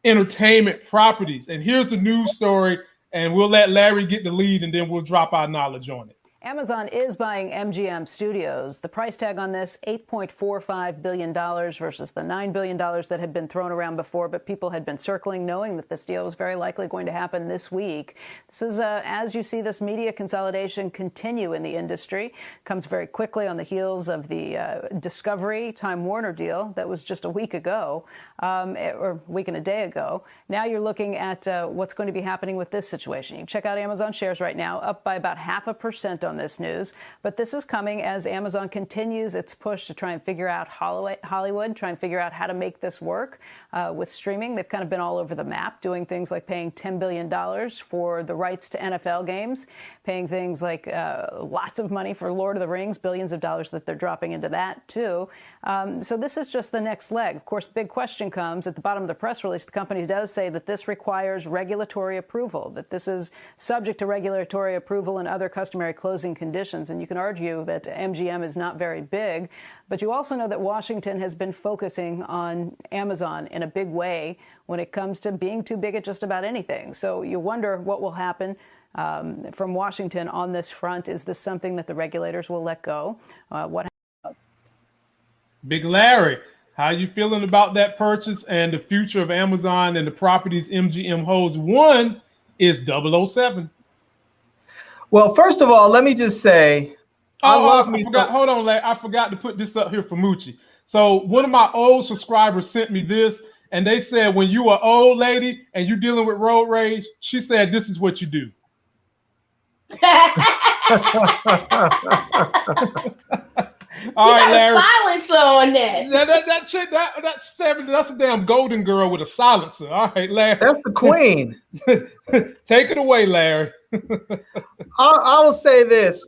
entertainment properties. And here's the news story, and we'll let Larry get the lead, and then we'll drop our knowledge on it. Amazon is buying MGM Studios. The price tag on this, $8.45 billion versus the $9 billion that had been thrown around before, but people had been circling, knowing that this deal was very likely going to happen this week. This is, as you see this media consolidation continue in the industry, comes very quickly on the heels of the Discovery Time Warner deal that was just a week ago, or a week and a day ago. Now you're looking at what's going to be happening with this situation. You can check out Amazon shares right now, up by about 0.5% on this news. But this is coming as Amazon continues its push to try and figure out Hollywood, try and figure out how to make this work with streaming. They've kind of been all over the map, doing things like paying $10 billion for the rights to NFL games, paying things like lots of money for Lord of the Rings, billions of dollars that they're dropping into that too. So this is just the next leg. Of course, the big question comes at the bottom of the press release. The company does say that this requires regulatory approval, that this is subject to regulatory approval and other customary closing conditions. And you can argue that MGM is not very big, but you also know that Washington has been focusing on Amazon in a big way when it comes to being too big at just about anything. So you wonder what will happen from Washington on this front. Is this something that the regulators will let go? Big Larry, how you feeling about that purchase and the future of Amazon and the properties MGM holds? One is 007. Well, first of all, let me just say, hold on, Larry. I forgot to put this up here for Moochie. So one of my old subscribers sent me this, and they said when you are old lady and you're dealing with road rage, she said this is what you do. All right, Larry. Silencer on that. That chick, that's a damn golden girl with a silencer. All right, Larry. That's the queen. Take it away, Larry. I will say this.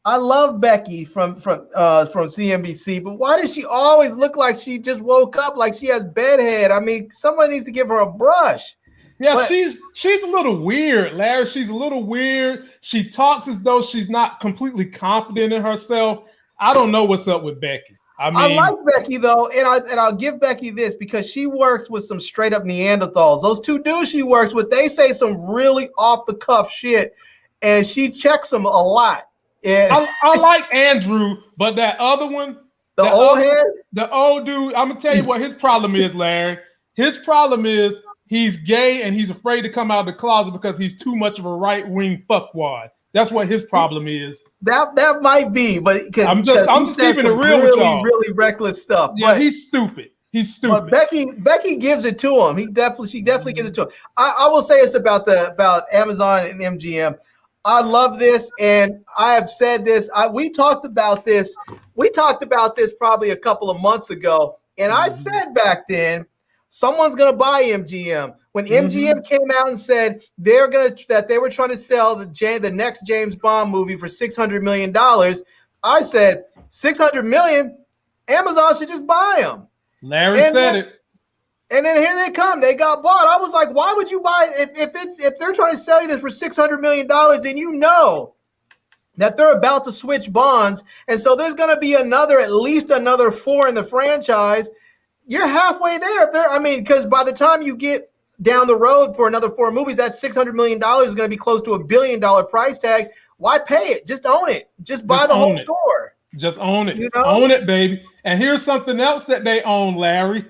I love Becky from CNBC, but why does she always look like she just woke up, like she has bedhead? I mean, someone needs to give her a brush. Yeah, but she's a little weird, Larry. She's a little weird. She talks as though she's not completely confident in herself. I don't know what's up with Becky. I mean, I like Becky though, and I'll give Becky this because she works with some straight up Neanderthals. Those two dudes she works with, they say some really off the cuff shit, and she checks them a lot. And I like Andrew, but that other one, the old dude, I'm gonna tell you what his problem is, Larry. His problem is he's gay and he's afraid to come out of the closet because he's too much of a right-wing fuckwad. That's what his problem is. That might be, but I'm just keeping it real with y'all. Really reckless stuff. Yeah, but he's stupid. He's stupid. But Becky gives it to him. She definitely gives it to him. I will say this about Amazon and MGM. I love this, and I have said this. We talked about this. We talked about this probably a couple of months ago, and I said back then, someone's gonna buy MGM. When MGM came out and said that they were trying to sell the next James Bond movie for $600 million, I said $600 million. Amazon should just buy them. Larry said it. And then here they come. They got bought. I was like, why would you buy if they're trying to sell you this for $600 million and you know that they're about to switch bonds, and so there's going to be at least another 4 in the franchise. You're halfway there. Because by the time you get down the road for another 4 movies, that $600 million is going to be close to $1 billion price tag. Why pay it? Just own it. Just buy the whole store. Just own it. You know? Own it, baby. And here's something else that they own, Larry.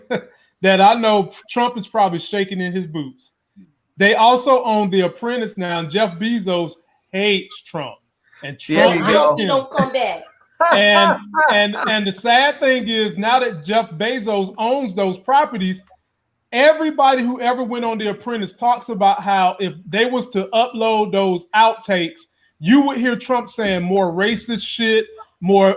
that I know Trump is probably shaking in his boots. They also own The Apprentice now, and Jeff Bezos hates Trump, and Trump I hates hope he him. don't come back. And the sad thing is, now that Jeff Bezos owns those properties, everybody who ever went on The Apprentice talks about how if they was to upload those outtakes, you would hear Trump saying more racist shit, more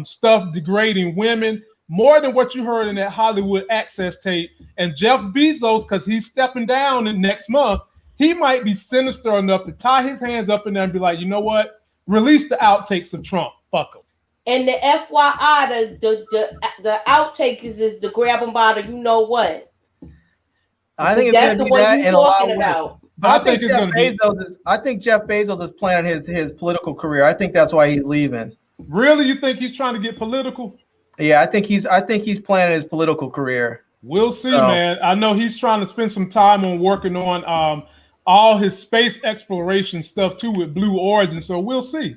stuff degrading women, more than what you heard in that Hollywood Access tape. And Jeff Bezos, because he's stepping down in next month, he might be sinister enough to tie his hands up in there and be like, you know what? Release the outtakes of Trump. Fuck him. And the FYI, the outtake is the grab him by the you know what. I think it's that's going to the be one that you and a lot talking of about. But I think Jeff Bezos is planning his political career. I think that's why he's leaving. Really, you think he's trying to get political? Yeah, I think he's planning his political career. We'll see, man. I know he's trying to spend some time on working on all his space exploration stuff too with Blue Origin. So we'll see.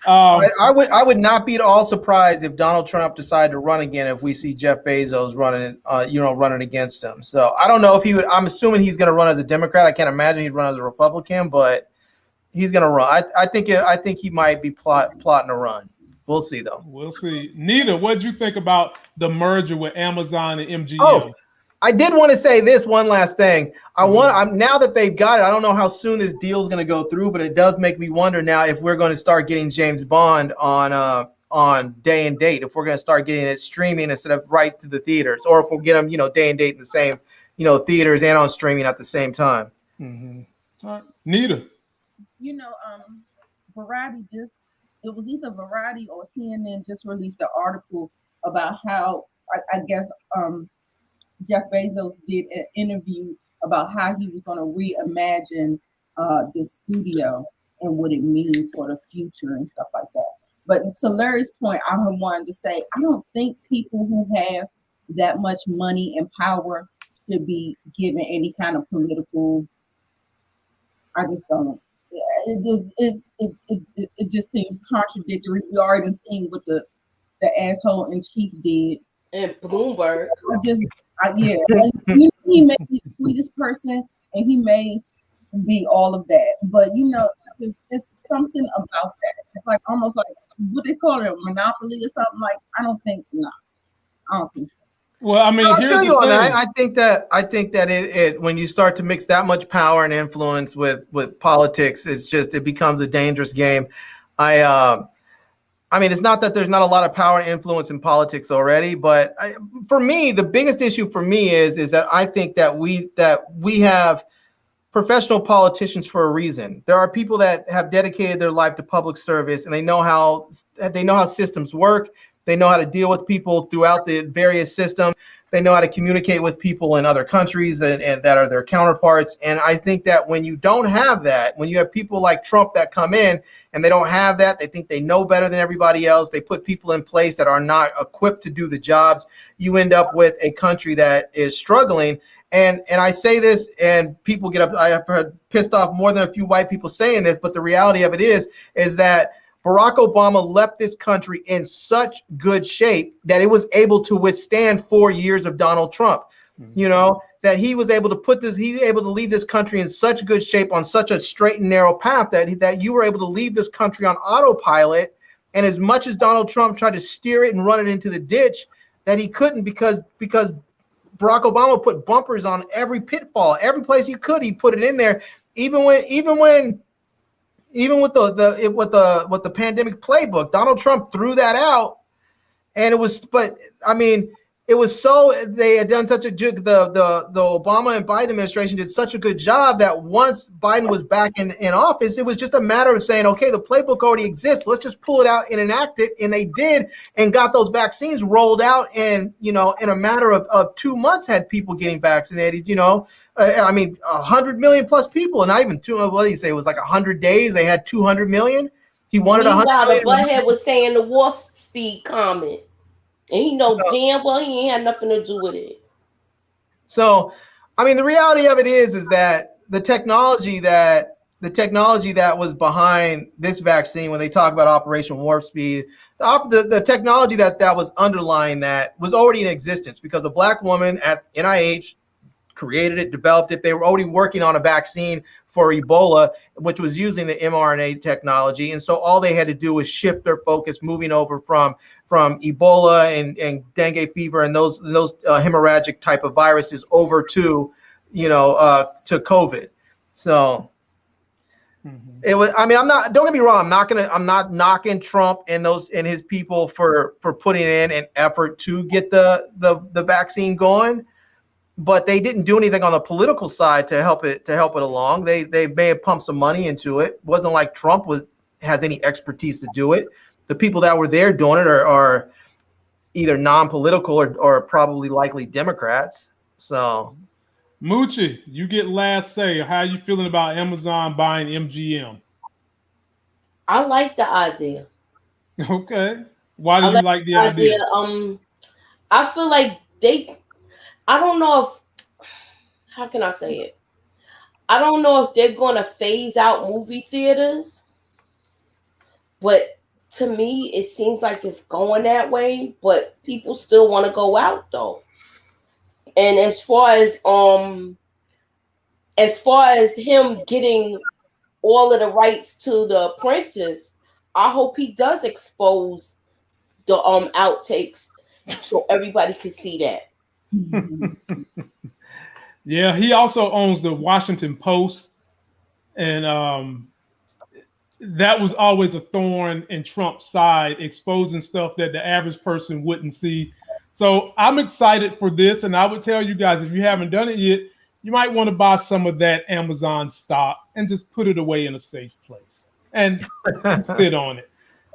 I would not be at all surprised if Donald Trump decided to run again if we see Jeff Bezos running against him. So I don't know if he would. I'm assuming he's going to run as a Democrat. I can't imagine he'd run as a Republican, but he's going to run. I think he might be plotting a run. We'll see though. We'll see. Nita, what did you think about the merger with Amazon and MGM? Oh, I did want to say this one last thing. Now that they've got it, I don't know how soon this deal is going to go through, but it does make me wonder now if we're going to start getting James Bond on day and date. If we're going to start getting it streaming instead of rights to the theaters, or if we'll get them, day and date in the same, theaters and on streaming at the same time. Mm-hmm. All right, Nita. Variety it was either Variety or CNN just released an article about how I guess Jeff Bezos did an interview about how he was going to reimagine the studio and what it means for the future and stuff like that. But to Larry's point, I wanted to say, I don't think people who have that much money and power should be given any kind of political. I just don't. It just seems contradictory. We already seen what the asshole in chief did. And Bloomberg. He may be the sweetest person, and he may be all of that. But it's something about that. It's like almost like what they call it, a monopoly or something. Like I don't think so. Well, I mean, here's the thing. I think that it when you start to mix that much power and influence with politics, it becomes a dangerous game. I mean, it's not that there's not a lot of power and influence in politics already, but for me, the biggest issue for me is that I think that we have professional politicians for a reason. There are people that have dedicated their life to public service, and they know how systems work. They know how to deal with people throughout the various systems. They know how to communicate with people in other countries and that are their counterparts. And I think that when you don't have that, when you have people like Trump that come in and they don't have that, they think they know better than everybody else. They put people in place that are not equipped to do the jobs. You end up with a country that is struggling. And I say this, and people get up. I have heard pissed off more than a few white people saying this, but the reality of it is that Barack Obama left this country in such good shape that it was able to withstand 4 years of Donald Trump. Mm-hmm. That he was able to leave this country in such good shape on such a straight and narrow path that you were able to leave this country on autopilot. And as much as Donald Trump tried to steer it and run it into the ditch, that he couldn't because Barack Obama put bumpers on every pitfall, every place he could. He put it in there, even with the pandemic playbook. Donald Trump threw that out, and it was so they had done such a the Obama and Biden administration did such a good job that once Biden was back in office, it was just a matter of saying, okay, the playbook already exists. Let's just pull it out and enact it. And they did, and got those vaccines rolled out, and in a matter of 2 months had people getting vaccinated. 100 million plus people, and not even two. What did he say? It was like 100 days. They had 200 million. He wanted 100 million. The butthead was saying the warp speed comment. And he know damn well he ain't had nothing to do with it. So, I mean, the reality of it is that the technology that was behind this vaccine, when they talk about Operation Warp Speed, The technology that was underlying that was already in existence because a black woman at NIH created it, developed it. They were already working on a vaccine for Ebola, which was using the mRNA technology. And so all they had to do was shift their focus, moving over from Ebola and dengue fever and those hemorrhagic type of viruses over to, to COVID. So it was, I mean, don't get me wrong. I'm not knocking Trump and his people for putting in an effort to get the vaccine going. But they didn't do anything on the political side to help it along. They may have pumped some money into it. It wasn't like Trump has any expertise to do it. The people that were there doing it are either non-political or probably likely Democrats. So, Moochie, you get last say. How are you feeling about Amazon buying MGM? I like the idea. Okay. Why do you like the idea? I feel like I don't know how can I say it? I don't know if they're going to phase out movie theaters, but to me, it seems like it's going that way, but people still want to go out though. And as far as him getting all of the rights to The Apprentice, I hope he does expose the outtakes so everybody can see that. Yeah, he also owns the Washington Post, and that was always a thorn in Trump's side, exposing stuff that the average person wouldn't see. So I'm excited for this, and I would tell you guys, if you haven't done it yet, you might want to buy some of that Amazon stock and just put it away in a safe place and sit on it.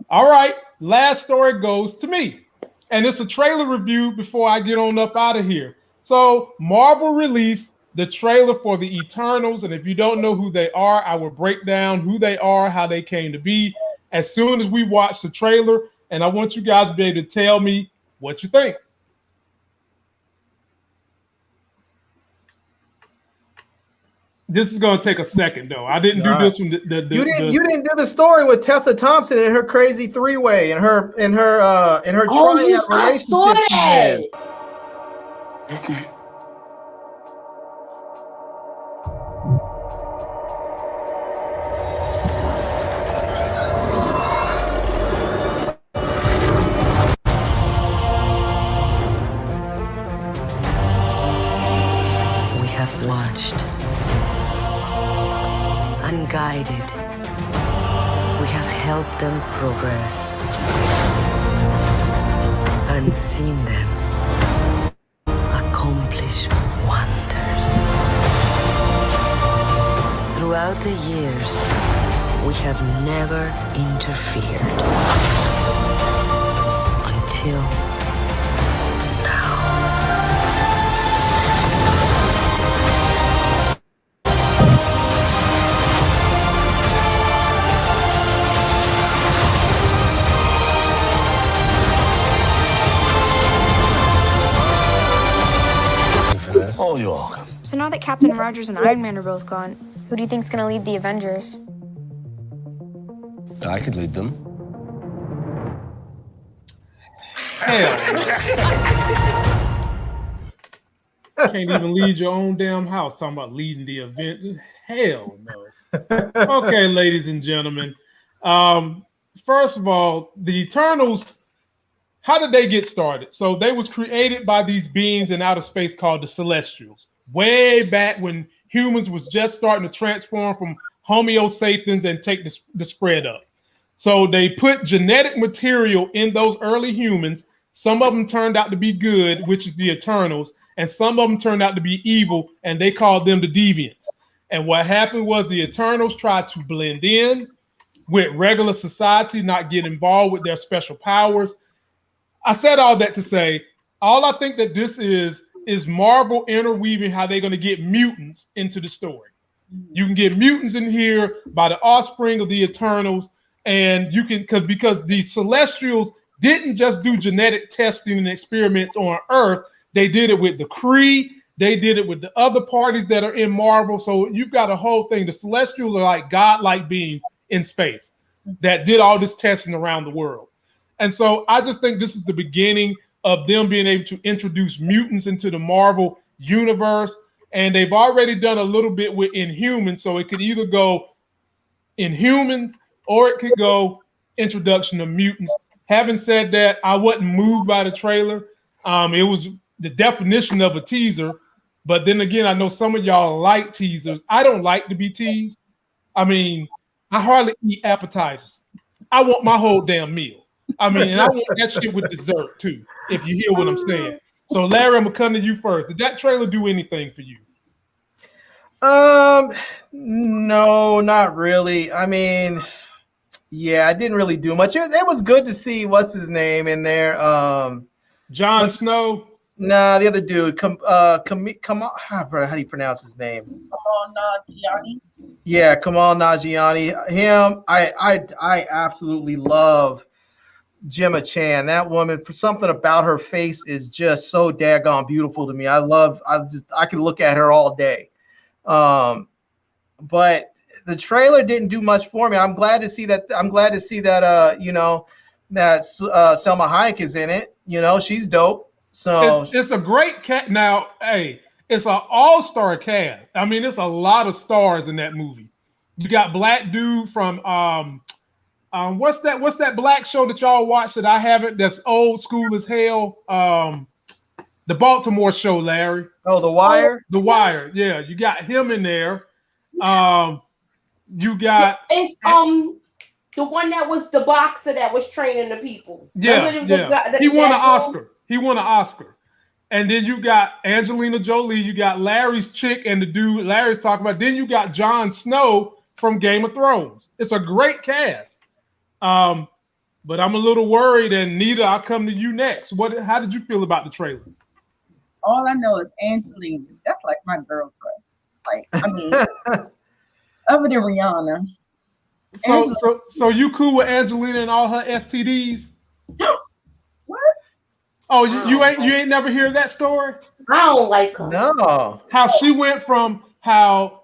All right, last story goes to me, and it's a trailer review before I get on up out of here. So Marvel released the trailer for the Eternals, and if you don't know who they are, I will break down who they are, how they came to be, as soon as we watch the trailer, and I want you guys to be able to tell me what you think. This is going to take a second, though. I didn't do this one. You didn't do the story with Tessa Thompson and her crazy three-way and her yes, I saw that. Listen. We have watched. Unguided, we have helped them progress, unseen them accomplish wonders. Throughout the years, we have never interfered until now. Oh, you're welcome. So now that Captain Rogers and Iron Man are both gone, who do you think's gonna lead the Avengers? I could lead them. Hell. Can't even lead your own damn house. Talking about leading the event. Hell no. Okay, ladies and gentlemen. First of all, the Eternals, how did they get started? So they was created by these beings in outer space called the Celestials. Way back when humans was just starting to transform from Homo sapiens and take the spread up. So they put genetic material in those early humans. Some of them turned out to be good, which is the Eternals, and some of them turned out to be evil, and they called them the Deviants. And what happened was the Eternals tried to blend in with regular society, not get involved with their special powers. I said all that to say, all I think that this is Marvel interweaving how they're going to get mutants into the story. You can get mutants in here by the offspring of the Eternals, and you can because the Celestials didn't just do genetic testing and experiments on Earth. They did it with the Kree. They did it with the other parties that are in Marvel. So you've got a whole thing. The Celestials are like godlike beings in space that did all this testing around the world. And so I just think this is the beginning of them being able to introduce mutants into the Marvel universe. And they've already done a little bit with Inhumans. So it could either go Inhumans or it could go introduction of mutants. Having said that, I wasn't moved by the trailer. It was the definition of a teaser. But then again, I know some of y'all like teasers. I don't like to be teased. I mean, I hardly eat appetizers. I want my whole damn meal. I mean, and I want that shit with dessert too, if you hear what I'm saying. So Larry, I'm gonna come to you first. Did that trailer do anything for you? No, not really. I mean, yeah, it didn't really do much. It was good to see what's his name in there. Jon Snow. Nah, the other dude. Come on, how do you pronounce his name? Kamal Nanjiani. Yeah, Kamal Nanjiani. Him, I absolutely love Gemma Chan. That woman, for something about her face is just so daggone beautiful to me. I can look at her all day. But the trailer didn't do much for me. I'm glad to see that. You know, that Selma Hayek is in it. You know, she's dope. So it's a great cat. Now, hey, it's an all-star cast. I mean, it's a lot of stars in that movie. You got black dude from what's that black show that y'all watch that I haven't? That's old school as hell. The Baltimore show, Larry. Oh, The Wire. The Wire. Yeah, you got him in there. You got it's the one that was the boxer that was training the people. Yeah. He won an Oscar. He won an Oscar. And then you got Angelina Jolie. You got Larry's chick and the dude Larry's talking about. Then you got Jon Snow from Game of Thrones. It's a great cast. But I'm a little worried. And Nita, I'll come to you next. How did you feel about the trailer? All I know is Angelina. That's like my girl crush. Like, I mean, other than Rihanna. So you cool with Angelina and all her STDs? What? Oh, you ain't never hear that story? I don't like her. No. How she went from how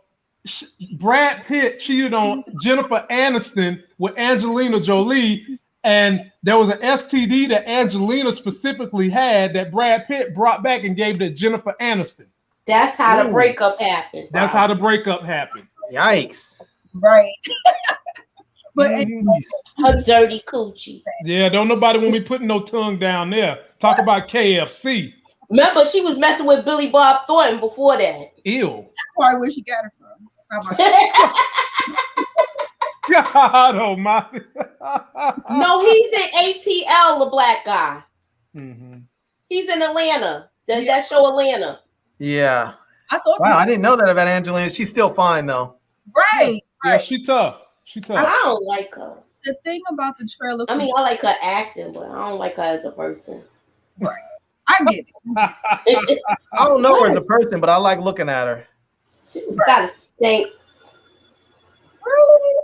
Brad Pitt cheated on Jennifer Aniston with Angelina Jolie, and there was an STD that Angelina specifically had that Brad Pitt brought back and gave to Jennifer Aniston. That's how the breakup happened. That's how the breakup happened. Yikes. Right. But her dirty coochie. Yeah, don't nobody want me putting no tongue down there. Talk about KFC. Remember, she was messing with Billy Bob Thornton before that. Ew. That's probably where she got it from. How about that? God almighty. No, he's in ATL, the black guy. Mm-hmm. He's in Atlanta. That show Atlanta. Yeah. Wow, I didn't know that about Angelina. She's still fine though. Right. Yeah, she tough. I don't like her. The thing about the trailer. I mean, I like her acting, but I don't like her as a person. Right. I get it. I don't know her as a person, but I like looking at her. She's just got a stink. Really?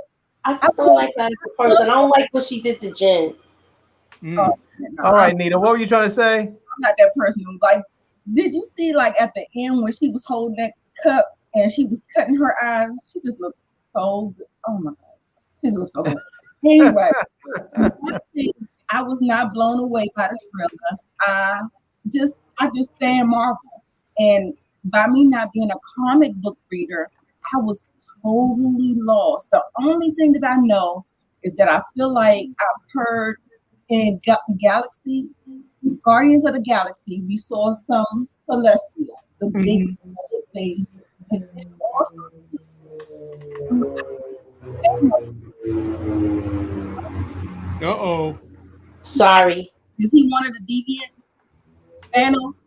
I just don't like her as a person. I don't like what she did to Jen. All right, Nita, what were you trying to say? I'm not that person. Like, did you see like at the end when she was holding that cup and she was cutting her eyes? She just looks so good. Oh my God. She looks so good. Anyway, I was not blown away by the trailer. I just stand Marvel. And by me not being a comic book reader, I was totally lost. The only thing that I know is that I feel like I've heard in Galaxy, Guardians of the Galaxy, we saw some Celestials, the big thing. And also, uh-oh. Sorry. Is he one of the deviants? Thanos?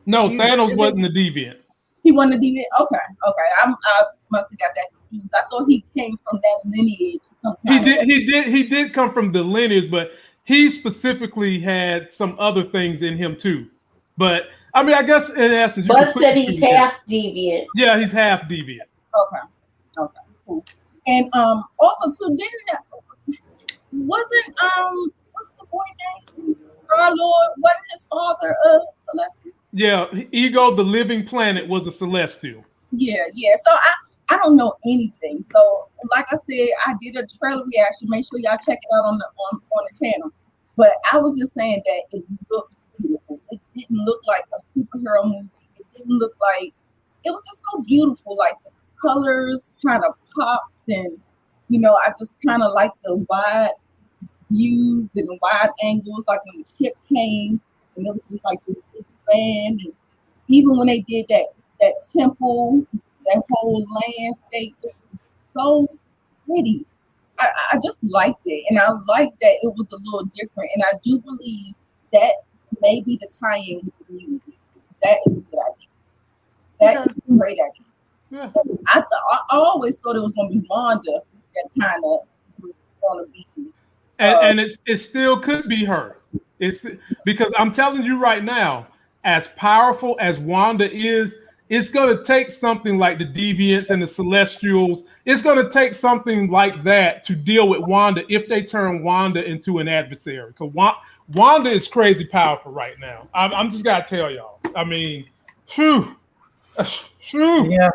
No, Thanos wasn't the deviant. He wasn't the deviant? Okay. I must have got that confused. I thought he came from that lineage. He did come from the lineage, but he specifically had some other things in him too. But I mean, I guess in essence, Buzz said he's half deviant. Yeah, he's half deviant. Okay, cool. And also too, wasn't what's the boy name? Star-Lord, wasn't his father Celestial? Yeah, Ego, the Living Planet, was a Celestial. Yeah. So I don't know anything. So like I said, I did a trailer reaction. Make sure y'all check it out on the channel. But I was just saying that it looked beautiful. It didn't look like a superhero movie. It didn't look like, it was just so beautiful. Like the colors kind of popped, and I just kind of like the wide views and the wide angles. Like when the ship came, and it was just like this big span. And even when they did that temple, that whole landscape, it was so pretty. I just liked it, and I liked that it was a little different. And I do believe that may be the tie-in with the music. That is a good idea. That is a great idea. Yeah. I always thought it was going to be Wanda that kind of was going to be. And it still could be her. It's because I'm telling you right now, as powerful as Wanda is, it's going to take something like the Deviants and the Celestials. It's going to take something like that to deal with Wanda if they turn Wanda into an adversary. Because Wanda is crazy powerful right now. I'm just got to tell y'all. I mean, shoot. Yeah.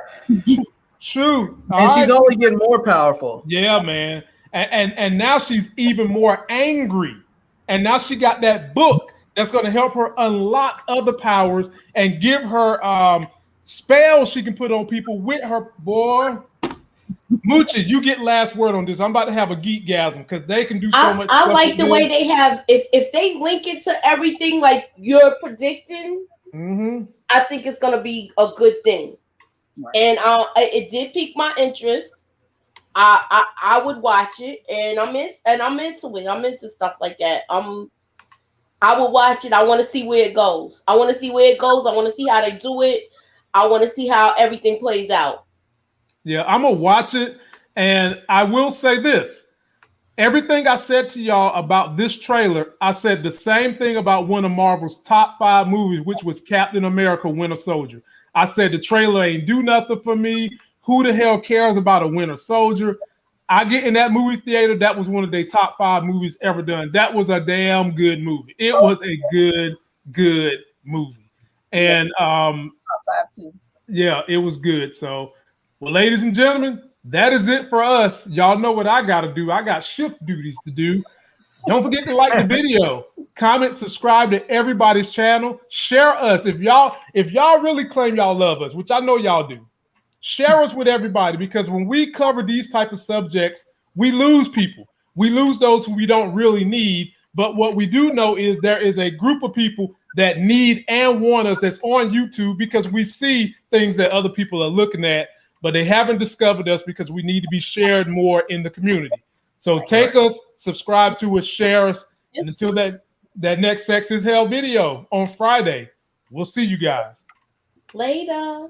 Shoot. And she's only getting more powerful. Yeah, man. And now she's even more angry. And now she got that book that's going to help her unlock other powers and give her spells she can put on people with her. Boy, Moochie, you get last word on this. I'm about to have a geekgasm because they can do so much. I like the way they have, if they link it to everything like you're predicting, I think it's going to be a good thing. Right. And it did pique my interest. I would watch it, and I'm into it. I'm into stuff like that. I will watch it. I want to see where it goes. I want to see where it goes. I want to see how they do it. I want to see how everything plays out. Yeah, I'm gonna watch it, and I will say this: everything I said to y'all about this trailer, I said the same thing about one of Marvel's top 5 movies, which was Captain America: Winter Soldier. I said the trailer ain't do nothing for me. Who the hell cares about a Winter Soldier? I get in that movie theater. That was one of their top 5 movies ever done. That was a damn good movie. It was a good movie. And yeah, it was good. So, well, ladies and gentlemen, that is it for us. Y'all know what I got to do. I got shift duties to do. Don't forget to like the video, comment, subscribe to everybody's channel, share us. If y'all really claim y'all love us, which I know y'all do, share us with everybody, because when we cover these type of subjects, we lose people. We lose those who we don't really need. But what we do know is there is a group of people that need and want us that's on YouTube, because we see things that other people are looking at, but they haven't discovered us because we need to be shared more in the community. So take us, subscribe to us, share us. And until that next Sex is Hell video on Friday, we'll see you guys later.